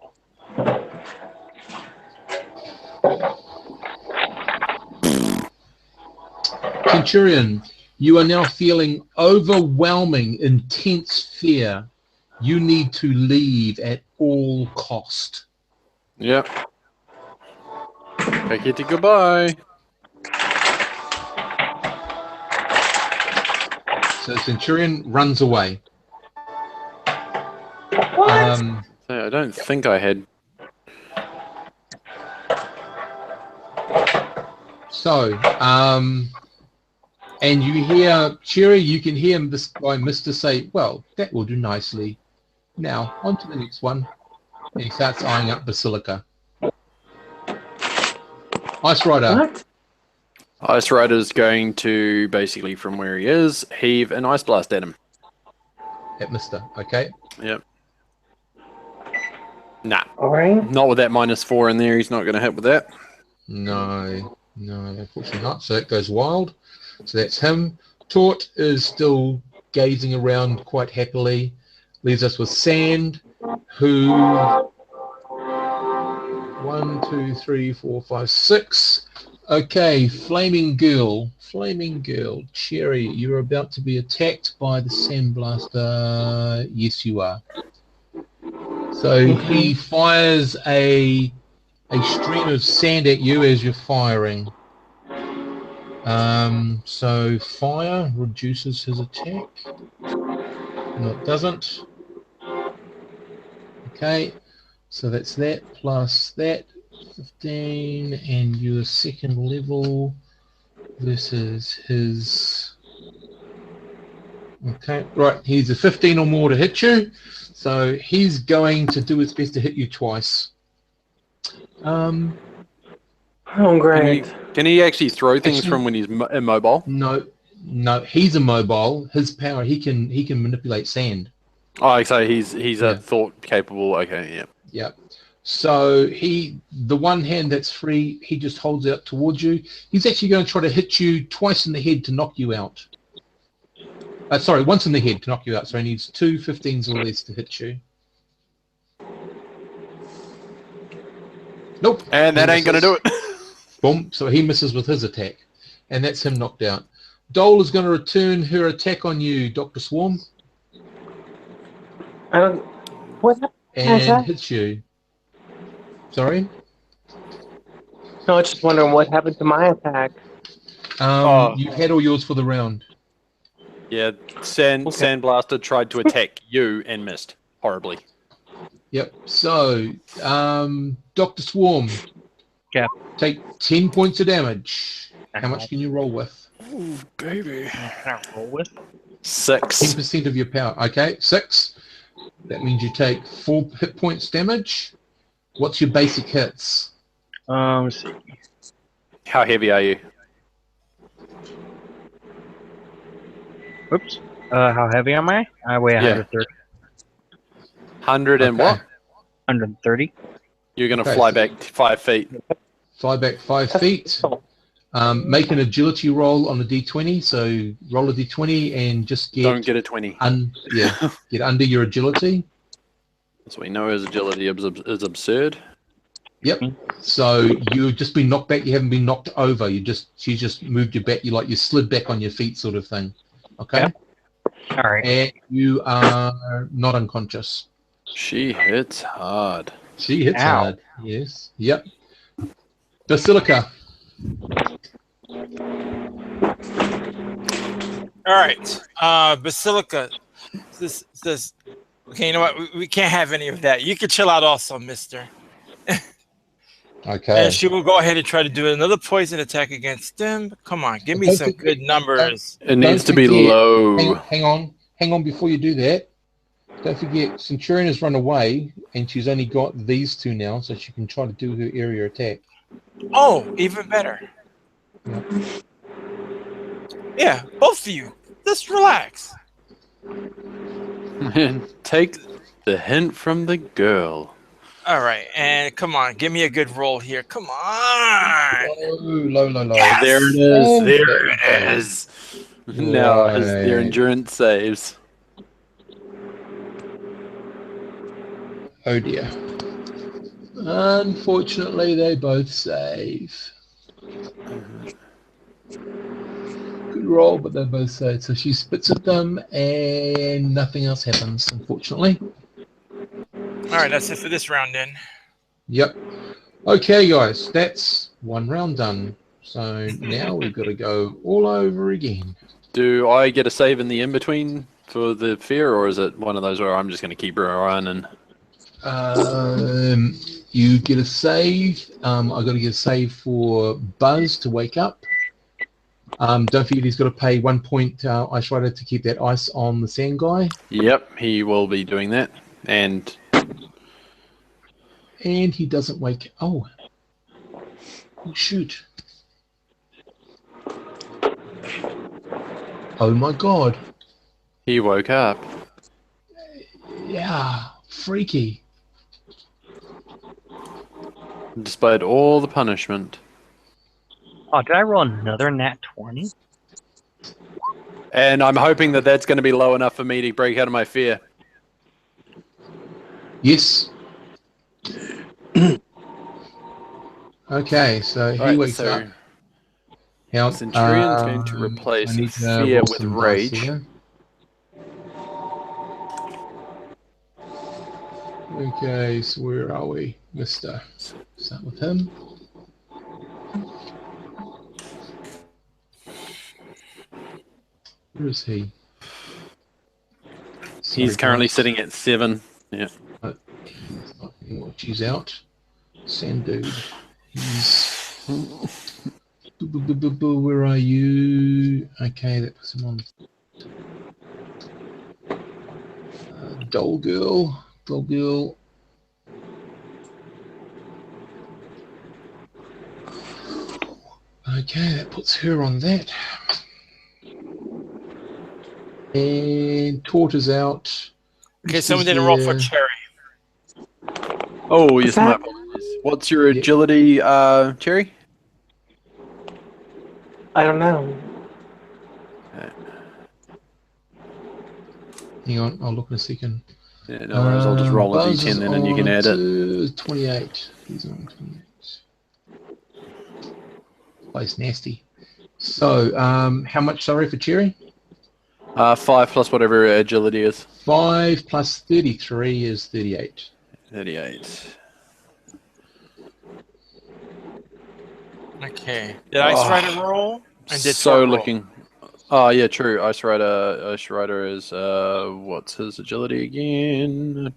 Centurion, you are now feeling overwhelming, intense fear. You need to leave at all cost. Yep. Take it to goodbye. So Centurion runs away. What? I don't think I had. And you hear, Cherry, you can hear this guy, Mr. say, well, that will do nicely. Now, on to the next one. And he starts eyeing up Basilica. Ice Rider. What? Ice Rider's going to, basically from where he is, heave an Ice Blast at him. At Mr. Okay. Yep. Nah. Alright. Not with that -4 in there. He's not going to hit with that. No, unfortunately not. So that goes wild. So that's him. Tort is still gazing around quite happily. Leaves us with Sand, who 1, 2, 3, 4, 5, 6. Okay, Flaming Girl, Cherry, you're about to be attacked by the Sandblaster. Yes, you are. So he fires a stream of sand at you as you're firing. So fire reduces his attack. No, it doesn't. Okay, so that's that plus that. 15, and your second level versus his. Okay, right, he's a 15 or more to hit you, so he's going to do his best to hit you twice. Oh, great. Can he actually throw things from when he's immobile? No, he's immobile. His power, he can manipulate sand. Oh, so he's a thought capable. Okay, yeah. Yeah. So the one hand that's free, he just holds out towards you. He's actually going to try to hit you twice in the head to knock you out. Sorry, once in the head to knock you out. So he needs 2 15s or less to hit you. Nope. And that ain't going to do it. Boom. So he misses with his attack. And that's him knocked out. Dole is going to return her attack on you, Dr. Swarm. What happened? And hits you. Sorry? No, I was just wondering what happened to my attack. You've had all yours for the round. Yeah, Sandblaster tried to attack you and missed horribly. Yep. So, Dr. Swarm. Yeah. Take 10 points of damage. How much can you roll with? Ooh, baby. Can I roll with? 6. 10% of your power. Okay, 6. That means you take 4 hit points damage. What's your basic hits? Let's see. How heavy are you? Whoops. How heavy am I? I weigh 130. 100 and what? 130. You're going to fly back 5 feet. Fly back 5 feet. Make an agility roll on a d20. So roll a d20 and just Don't get a 20. Get under your agility. So we know his agility is absurd. Yep. So you've just been knocked back. You haven't been knocked over. She just moved you back. You slid back on your feet, sort of thing. Okay. Yep. All right. And you are not unconscious. She hits hard. She hits Ow. hard. Yes. Yep. Basilica. All right, Basilica. This. Okay, you know what? We can't have any of that. You can chill out, also, Mister. Okay. And she will go ahead and try to do another poison attack against them. Come on, give me some good numbers. It needs to be low. Hang on before you do that. Don't forget, Centurion has run away, and she's only got these two now, so she can try to do her area attack. Oh, even better. Yep. Yeah, both of you, just relax. Take the hint from the girl. All right, and come on, give me a good roll here. Come on. Low. Yes! There it is. Oh, There it is. Now as their Right. endurance saves. Oh dear. Unfortunately, they both save. Good roll, but they both save. So she spits at them, and nothing else happens, unfortunately. All right, that's it for this round then. Yep. Okay, guys, that's one round done. So now we've got to go all over again. Do I get a save in the in-between for the fear, or is it one of those where I'm just going to keep running? You get a save. I got to get a save for Buzz to wake up. Don't forget he's got to pay 1 point Ice Rider to keep that ice on the sand guy. Yep, he will be doing that. And he doesn't wake. Oh shoot! Oh my God! he woke up. Yeah, freaky. Despite all the punishment. Oh, did I roll another nat 20? And I'm hoping that that's going to be low enough for me to break out of my fear. Yes. Okay, so he Right, wakes so up. Now, Centurion's going to replace I need to fear roll with some dice rage. here. Okay, so where are we, Mister? Start with him. Where is he? He's currently sitting at 7. Yeah. She's out. Sand dude. He's. Where are you? Okay, that puts him on. Doll girl. Okay, that puts her on that. And Tort is out. Okay, someone didn't roll for Cherry. Oh, yes, my apologies. What's your agility, Cherry? I don't know. Hang on, I'll look in a second. Yeah, no worries. I'll just roll a Buzz d10 is then and you can on add it. to 28. He's on 28. Place nasty. So, how much, sorry, for Cherry? 5 plus whatever agility is. 5 plus 33 is 38. 38. Okay. Did Ice Rider roll? And did So Tor roll? looking. Oh yeah, true. Ice Rider is what's his agility again?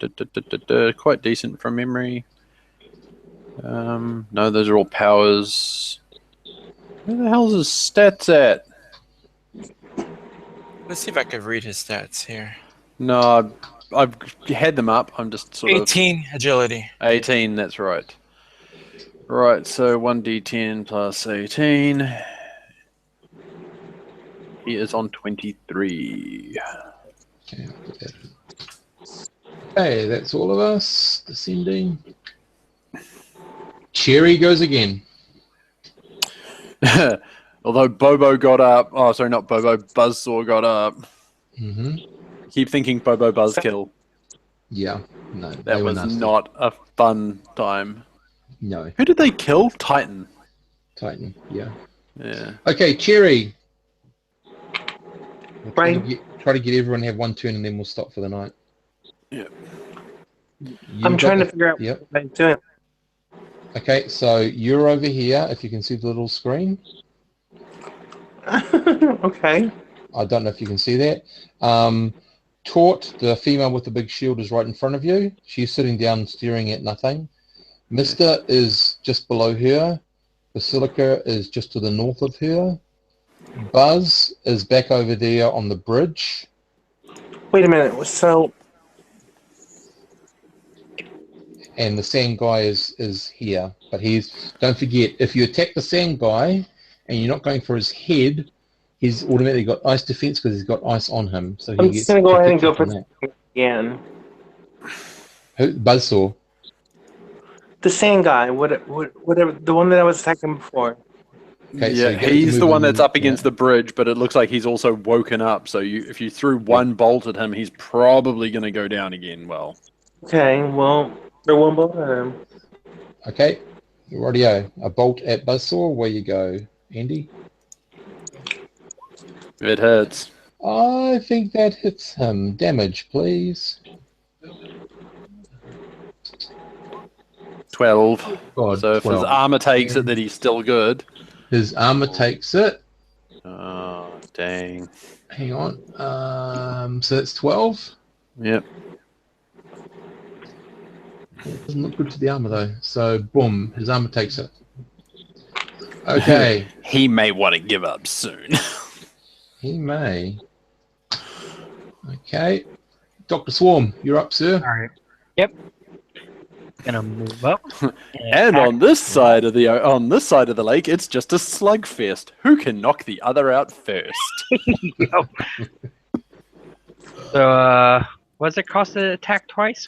Quite decent from memory. No, those are all powers. Where the hell's his stats at? Let's see if I can read his stats here. No, I've had them up. I'm just sort of 18 agility. 18. That's right. Right. So 1d10 plus 18. He is on 23. Okay, I'll put that in. Okay, that's all of us. Descending. Cherry goes again. Although Bobo got up. Oh, sorry, not Bobo. Buzzsaw got up. Mm-hmm. Keep thinking Bobo Buzzkill. Yeah. No, That they were was nasty. not a fun time. No, Who did they kill? Titan. Titan. Yeah. Yeah. Okay, Cherry. We'll Right. try to get everyone to have one turn, and then we'll stop for the night. Yeah. I'm trying to figure out Yep. what I'm doing. Okay, so you're over here. If you can see the little screen, Okay. I don't know if you can see that. Taut, the female with the big shield, is right in front of you. She's sitting down, staring at nothing. Mister is just below her. Basilica is just to the north of her. Buzz is back over there on the bridge. Wait a minute. So, And the sand guy is here. But don't forget, if you attack the sand guy and you're not going for his head, he's automatically got ice defense because he's got ice on him. So I'm he just gets going to go ahead and go protection for from again. that. Buzzsaw. The sand guy. Whatever. The one that I was attacking before. Okay, so Yeah, you get he's to the move one him, that's up yeah. against the bridge, but it looks like he's also woken up. So if you threw one bolt at him, he's probably going to go down again. Well, Okay. Well, throw one bolt at him. Okay, rightio. A bolt at Buzzsaw. Where you go, Andy? it hurts. I think that hits him. Damage, please. 12. God, So if his 12. armor takes it, then he's still good. His armor takes it. Oh, dang. Hang on. So that's 12. Yep. Doesn't look good to the armor though. So boom, his armor takes it. Okay, He may want to give up soon. he may. Okay, Dr. Swarm, you're up, sir. All right. Yep. Gonna move up. And on this side of the lake, it's just a slugfest. Who can knock the other out first? Yep. So, what does it cost to attack twice?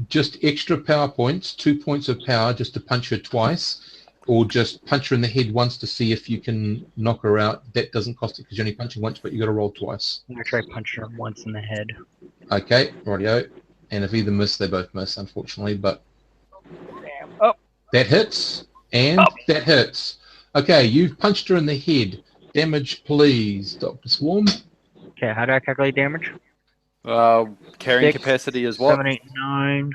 Just extra power points, 2 points of power just to punch her twice, or just punch her in the head once to see if you can knock her out. That doesn't cost it because you're only punching once, but you got to roll twice. I'm gonna try punching her once in the head. Okay, rightio. And if either miss, they both miss, unfortunately. But Damn. Oh, that hits, and that hits. Okay, you've punched her in the head. Damage, please, Dr. Swarm. okay. How do I calculate damage? Carrying 6, capacity is what? 7, 8, 9.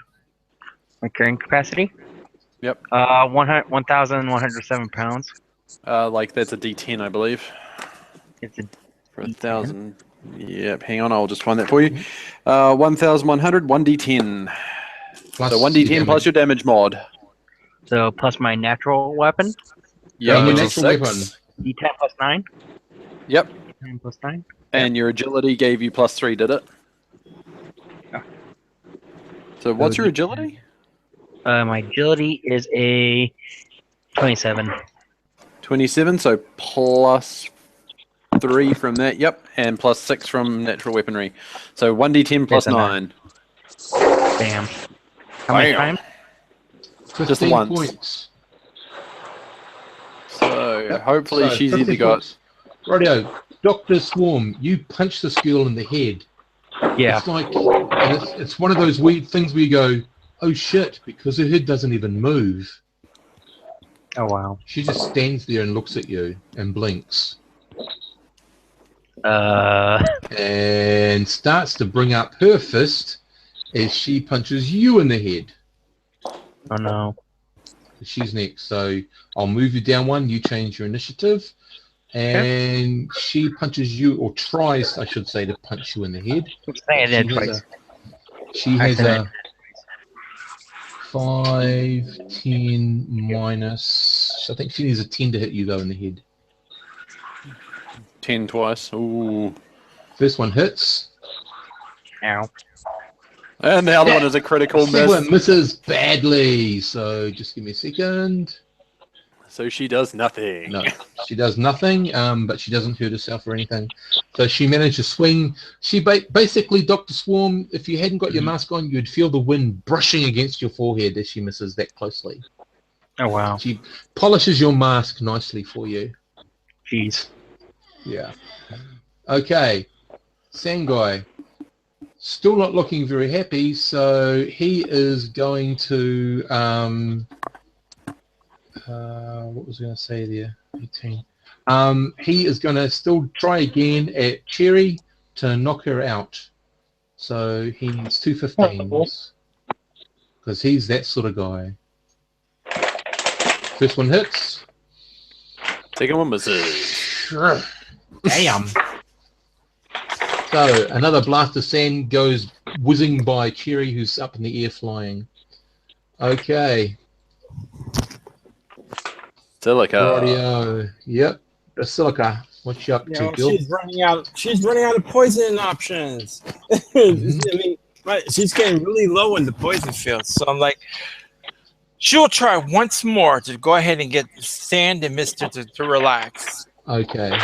My carrying capacity? Yep. 1,107 pounds. Like that's a D10, I believe. It's a For 1,000. Yep, hang on, I'll just find that for you. 1,100, 1d10. Plus So 1d10 your plus your damage mod. so plus my natural weapon. Yeah, And your which is natural 6. weapon. D10 plus 9. Yep. D10 plus 9. And your agility gave you plus 3, did it? Yeah. So what's your agility? My agility is a 27. 27, so plus 3 from that, yep, and plus 6 from natural weaponry. So 1d10 plus That's a 9. Damn. How many Bam. times? 15 once. points. So Yep. hopefully So, she's 15 either got... points. Rightio. Dr. Swarm, you punch this girl in the head. Yeah. It's like, and it's one of those weird things where you go, oh shit, because her head doesn't even move. Oh wow. She just stands there and looks at you and blinks Uh. and starts to bring up her fist as she punches you in the head. Oh no. She's next, so I'll move you down one, you change your initiative, and she punches you, or tries, I should say, to punch you in the head. Say it twice. She has Accident. a 5, 10 minus. I think she needs a 10 to hit you though in the head. 10 twice. Ooh. First one hits. Ow. And the other one is a critical Second miss. one misses badly. So just give me a second. So she does nothing. No, she does nothing, but she doesn't hurt herself or anything. So she managed to swing. She basically, Dr. Swarm, if you hadn't got your mask on, you'd feel the wind brushing against your forehead as she misses that closely. Oh wow. She polishes your mask nicely for you. Jeez. Yeah. Okay. Sangai. Still not looking very happy, so he is going to what was I going to say there? 18. He is going to still try again at Cherry to knock her out. So he needs 2 15s because he's that sort of guy. First one hits. Second one misses. Damn. So another blast of sand goes whizzing by Cherry, who's up in the air flying. Okay. Silica. Rightio. Yep. Basilica. What you up to, Well, Bill? she's running out of poison options. Mhm. I mean, she's getting really low in the poison field. So I'm like, she'll try once more to go ahead and get Sand and Mister to relax. Okay.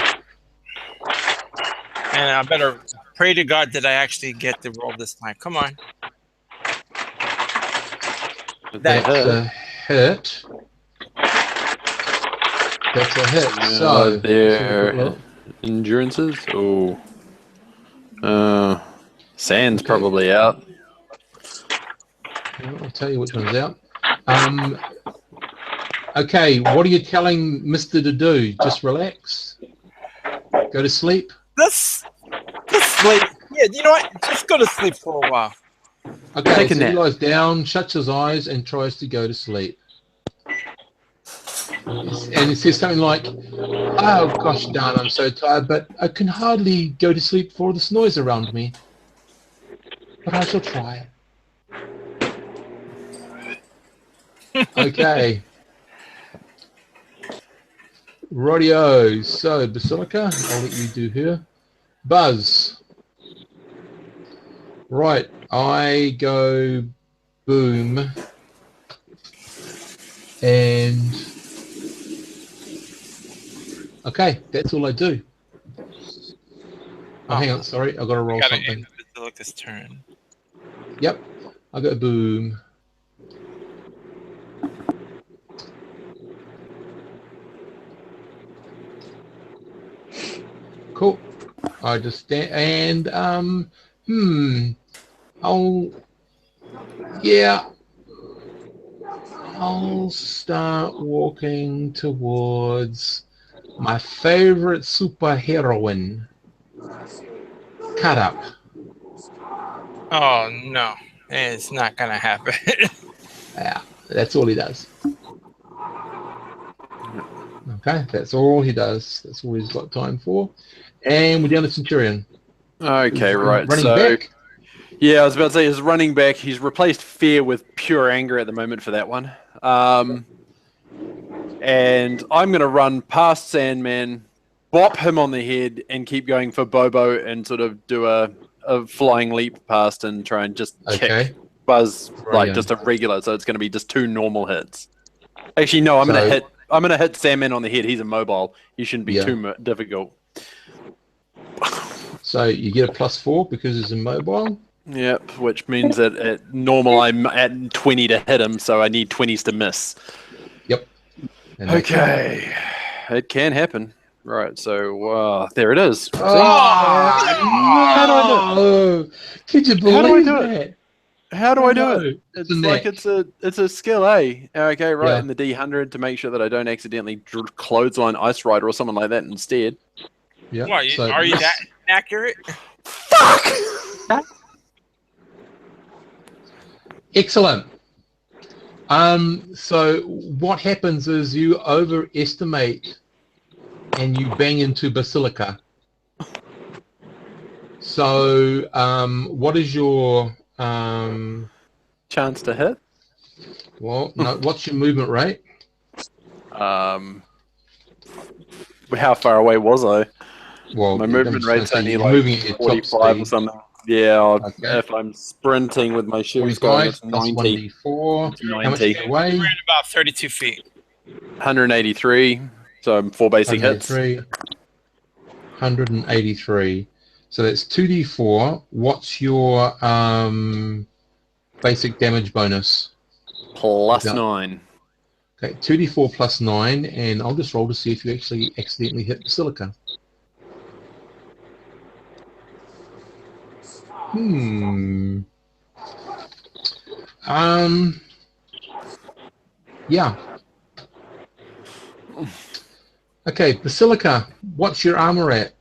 And I better pray to God that I actually get the roll this time. Come on. That's a hit. That's a hit. So their endurances. Oh, Sand's Okay. probably out. I'll tell you which one's out. Okay, what are you telling Mister to do? Just relax. Go to sleep. Let's sleep. Yeah, you know what? Just go to sleep for a while. Okay, Take a so he nap. lies down, shuts his eyes, and tries to go to sleep. And he says something like, "Oh gosh darn, I'm so tired, but I can hardly go to sleep for all this noise around me. But I shall try." Okay. Rightio. So Basilica, I'll let you do her. Buzz. Right, I go boom, and okay, that's all I do. Oh, hang on, sorry, I've got to roll Gotta something. end Basilica's turn. Yep, I go boom. Cool. I just and I'll start walking towards my favorite superheroine, Cut Up. Oh no, it's not gonna happen. Yeah, that's all he does. Okay, that's all he does. That's all he's got time for. And we're down to Centurion. Okay, right. Running So, back. yeah, I was about to say, his running back. He's replaced fear with pure anger at the moment for that one. And I'm going to run past Sandman, bop him on the head, and keep going for Bobo and sort of do a flying leap past and try and just Okay. kick Buzz like Brilliant. just a regular. So it's going to be just 2 normal hits. Actually, no, I'm going to hit Sandman on the head. He's immobile. He shouldn't be Yeah. too difficult. So you get a +4 because he's immobile. Yep, which means that at normal I'm at 20 to hit him, so I need 20s to miss. Yep. And that's Okay, it can happen. Right, so there it is. Oh, How do I no! Could you How do I believe do it? that? How do I do No, it? it's It's a like neck. it's a skill, eh? Okay, right, Yeah. in the D100 to make sure that I don't accidentally clothesline Ice Rider or someone like that instead. Yeah. What, So are you this- that inaccurate? Excellent. So what happens is you overestimate and you bang into Basilica. So what is your Chance to hit? well, no, what's your movement rate? How far away was I? Well, My movement rate's only you're like moving at your top 45 or speed. something. Yeah, Okay. if I'm sprinting with my shoes going, 45 it's plus 90. 1d4. It's How much 90. do you You weigh? ran about 32 feet. 183. So I'm 4 basic hits. 183. So that's 2d4. What's your basic damage bonus? Plus Yeah. 9. Okay, 2d4 plus 9, and I'll just roll to see if you actually accidentally hit Basilica. Yeah. Okay, Basilica, what's your armor at?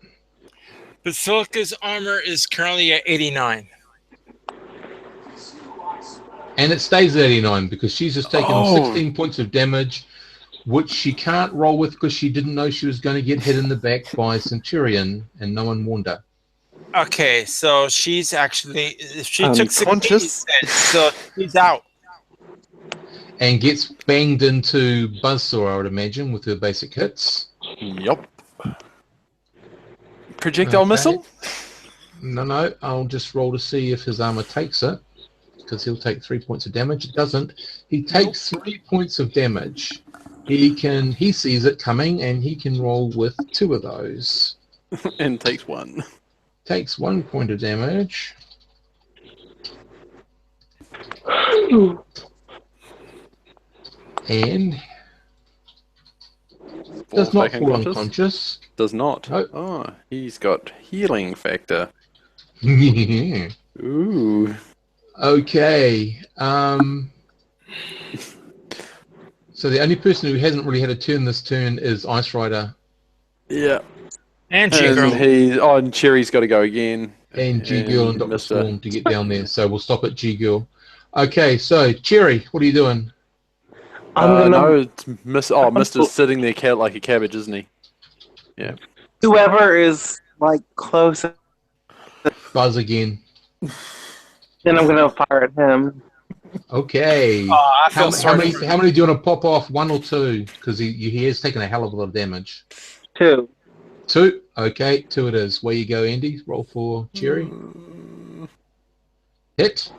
Basilica's armor is currently at 89. And it stays at 89 because she's just taken 16 points of damage, which she can't roll with because she didn't know she was going to get hit in the back by Centurion, and no one warned her. Okay, so she's actually she took 16, Unconscious. so she's out. And gets banged into Buzzsaw, I would imagine, with her basic hits. Yup. Projectile Okay. missile? No, I'll just roll to see if his armor takes it, because he'll take 3 points of damage. It doesn't. He takes 3 points of damage. He sees it coming, and he can roll with 2 of those. And takes 1. Takes 1 point of damage. And does not back fall unconscious? unconscious. Does not. Nope. Oh, he's got healing factor. Okay. Ooh. So the only person who hasn't really had a turn this turn is Ice Rider. Yeah. And And Cherry's got to go again. And G-Girl and Dr. Mr. Storm to get down there. So we'll stop at G-Girl. Okay, so Cherry, what are you doing? No, it's Mr. sitting there like a cabbage, isn't he? Yeah. Whoever is like close, Buzz again. then I'm gonna fire at him. Okay. I feel How sorry. many do you want to pop off? 1 or 2? Because he has taken a hell of a lot of damage. 2. 2? Okay, 2 it is. Where you go, Andy? Roll for Cherry. Hit.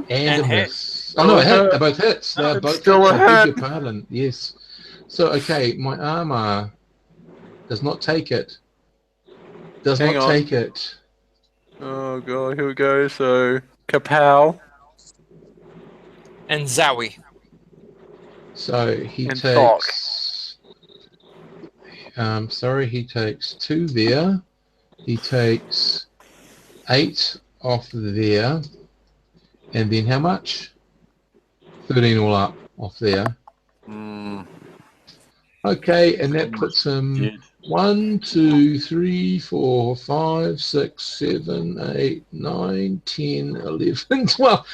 And a hit. miss. Oh, no, a hit. They're both hits. They're It's both still hits. a I beg hit. your pardon. Yes. So, okay, my armor does not take it. Hang on. Take it. Oh god, here we go. So Kapow. And Zowie. So he And takes... he takes 2 there. He takes 8 off there. And then how much? 13 all up off there. Okay, and that puts him 1, 2, 3, 4, 5, 6, 7, 8, 9, 10, 11, 12.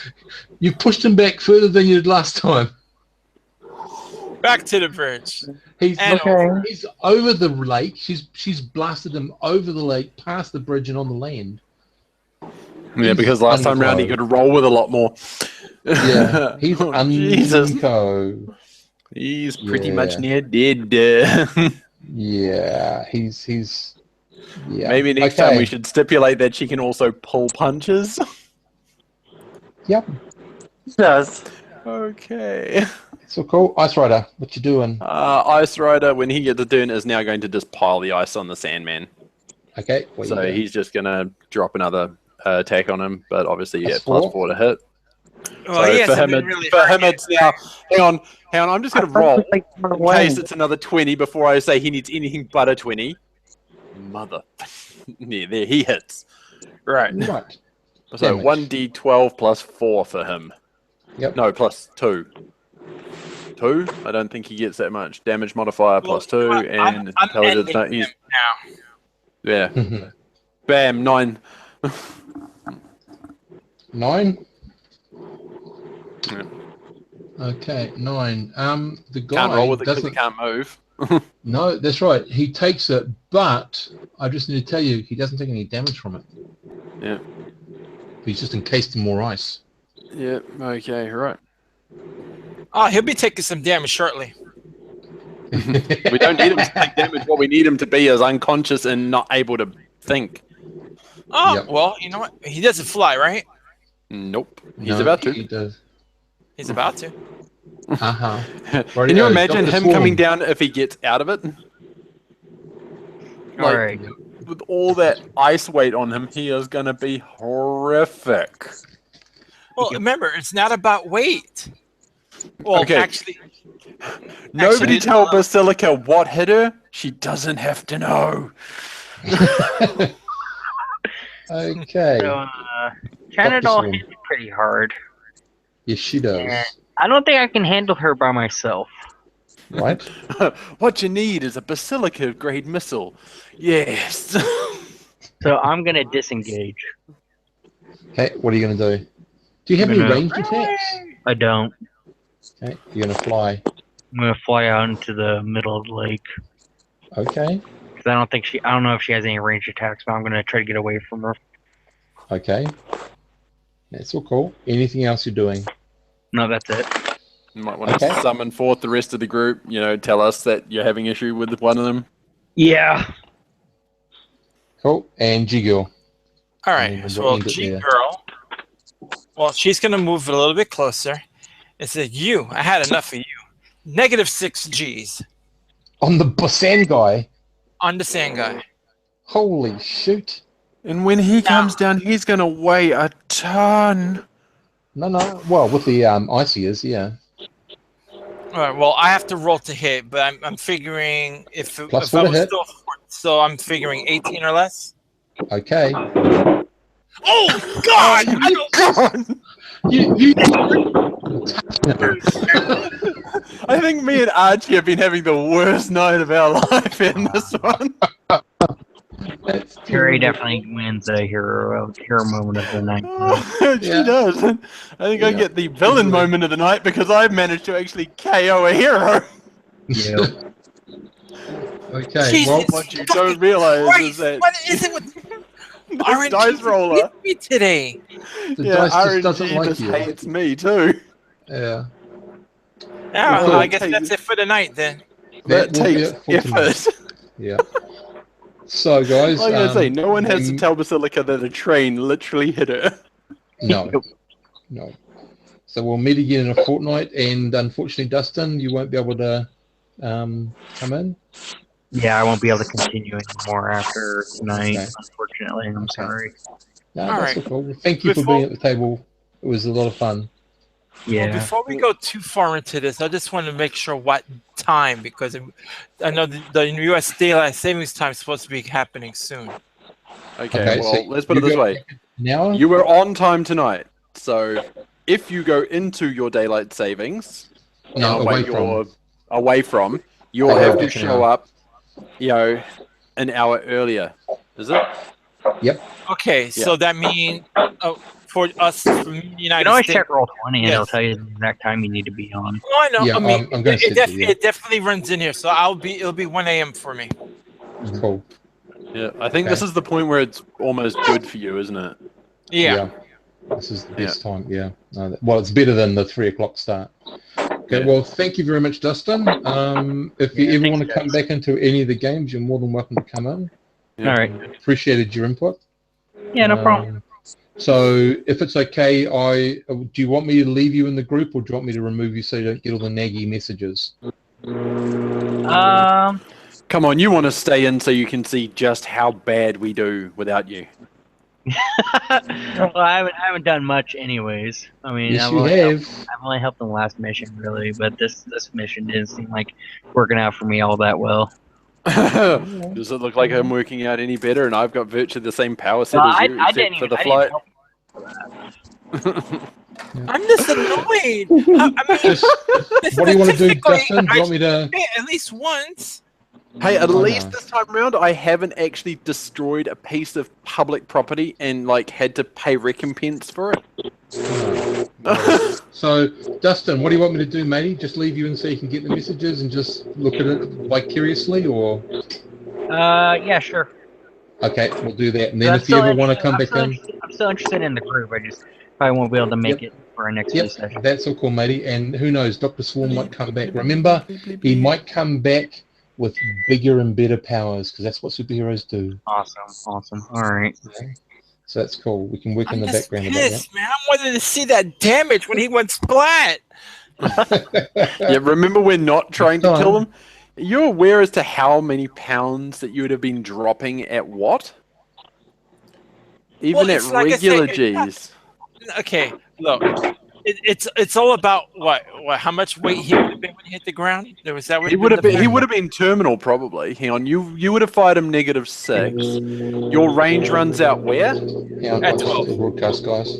You pushed him back further than you did last time. Back to the bridge. He's And he's over the lake. She's blasted him over the lake, past the bridge, and on the land. Yeah, because last time round he could roll with a lot more. Yeah, he's Oh, Jesus. unco. He's pretty Yeah. much near dead. Yeah, he's yeah. Maybe next time we should stipulate that she can also pull punches. Yep. Does. Okay. So cool. Ice Rider, what you doing? Ice Rider, when he gets a turn, is now going to just pile the ice on the Sandman. Okay. what you So doing? he's just going to drop another attack on him, but obviously, yeah, +4. +4 to hit. Well, So he for hasn't him, been really for hurt him yet. it's now. Hang on. I'm just going to roll Like, in case it's another 20 before I say he needs anything but a 20. Mother. Yeah, there he hits. Right. Right. So Damage. 1d12 plus 4 for him. Yep. No, plus 2. 2? I don't think he gets that much. Damage modifier plus 2 and I'm intelligence. ending No, he's, him now. yeah. Bam, 9. 9. Yeah. Okay, 9. The guy Can't roll with it because doesn't. he can't move. No, that's right. He takes it, but I just need to tell you, he doesn't take any damage from it. Yeah. He's just encased in more ice. Yeah, okay, right. Oh, he'll be taking some damage shortly. We don't need him to take damage. What we need him to be is unconscious and not able to think. Oh, Yep. well, you know what? He doesn't fly, right? Nope. He's No, about to. He does. He's about to. Uh-huh. Can you imagine Dr. him Swarm. coming down if he gets out of it? All right. With all that ice weight on him, he is going to be horrific. Well, remember, it's not about weight. Well, Okay. actually, Nobody Actually, tell Basilica what hit her. She doesn't have to know. Okay. So, China Dr. doll Swarm. hit me pretty hard. Yes, she does. I don't think I can handle her by myself. Right? What you need is a Basilica grade missile. Yes. So I'm gonna disengage. Okay, what are you going to do? Do you have any No. ranged attacks? I don't. Okay, you're going to fly. I'm gonna fly out into the middle of the lake. Okay, Because I don't know if she has any ranged attacks, but I'm gonna try to get away from her. okay. That's all cool. Anything else you're doing? No, that's it. You might want to Okay. summon forth the rest of the group. You know, tell us that you're having issue with one of them. Yeah. Cool. And G-Girl. All And right. we'll So end it G there. girl. Well, she's gonna move a little bit closer. It said, "You, I had enough of you. -6 G's On the Busan guy. on the sand guy." Holy shoot. And when he comes down, he's going to weigh a ton. No. Well, with the ICs, yeah. All right. Well, I have to roll to hit, but I'm figuring if Plus I four to was hit. still, so I'm figuring 18 or less. Okay. Oh God! I don't. You I think me and Archie have been having the worst night of our life in this one. That's Terry terrible. definitely wins a hero moment of the night. She Yeah. does. I think I Yeah. get the villain moment of the night because I've managed to actually KO a hero. Yeah. Okay, Jesus well, What you don't realize is Christ, that what is it with this RNG dice roller, with me today? the yeah, dice just RNG doesn't like just you. hates me too. Yeah. Yeah, Cool. well, I guess that's it for the night then. That That will be takes it for tonight. effort. Yeah. So, guys, Like I say, no one has to we- tell Basilica that a train literally hit her. No. No. So we'll meet again in a fortnight, and unfortunately, Dustin, you won't be able to come in. Yeah, I won't be able to continue anymore after tonight, Okay. unfortunately. I'm Okay. sorry. No, All that's right. all cool. Well, thank you for Before- being at the table. It was a lot of fun. Yeah. Well, before we go too far into this, I just want to make sure what time, because I know the U.S. daylight savings time is supposed to be happening soon. Okay, well, so let's put it you this go way. An hour? You were on time tonight, so if you go into your daylight savings, No, away from. away from, you'll Oh, have to okay. show up, you know, an hour earlier. Is it? Okay, so that means for us from the You United can always States. check Roll20 and Yes. it'll tell you the exact time you need to be on. Oh, I know. Yeah, I mean, I'm gonna stick to you. it definitely runs in here, so it'll be 1 a.m. for me. Cool. Yeah, I think Okay. this is the point where it's almost good for you, isn't it? Yeah. This is the best time. Yeah. No, well, it's better than the 3:00 start. Okay. Yeah. Well, thank you very much, Dustin. If you Yeah, ever thanks, want to come back into any of the games, you're more than welcome to come in. Yeah. All right. Appreciated your input. Yeah, no problem. So, if it's okay, do you want me to leave you in the group, or do you want me to remove you so you don't get all the naggy messages? Come on, you want to stay in so you can see just how bad we do without you. Well, I haven't done much, anyways. I mean, Yes, I've you only have. I've only helped in the last mission, really, but this mission didn't seem like working out for me all that well. Does it look like I'm working out any better? And I've got virtually the same power set Well, as I you, except didn't for even the I flight. didn't help. I'm just annoyed. I mean, Just, what do you want to do, statistically, Dustin? Do you want me to? at least once. Hey, at I least know. this time around, I haven't actually destroyed a piece of public property and like had to pay recompense for it. So, Dustin, what do you want me to do, matey? Just leave you in so you can get the messages and just look at it vicariously, or? Yeah, sure. Okay, we'll do that. And then I'm if you ever still want to come I'm back still in, interested- I'm still interested in the group. I just probably won't be able to make it for our next few sessions. that's all cool, matey. And who knows, Dr. Swarm might come back. Remember, he might come back with bigger and better powers, because that's what superheroes do. Awesome. All right. Okay? So that's cool. We can work in I'm the just background about that. pissed, man. I wanted to see that damage when he went splat. Yeah, remember we're not trying to Done. kill them? Are you aware as to how many pounds that you would have been dropping at what? Even Well, at it's like I regular say, it's not- G's. Okay, look. it's all about what how much weight he would have been when he hit the ground. Was that what He would have been terminal probably. Hang on, you would have fired him -6. Your range runs out where? Yeah, At I'll 12. just broadcast, guys.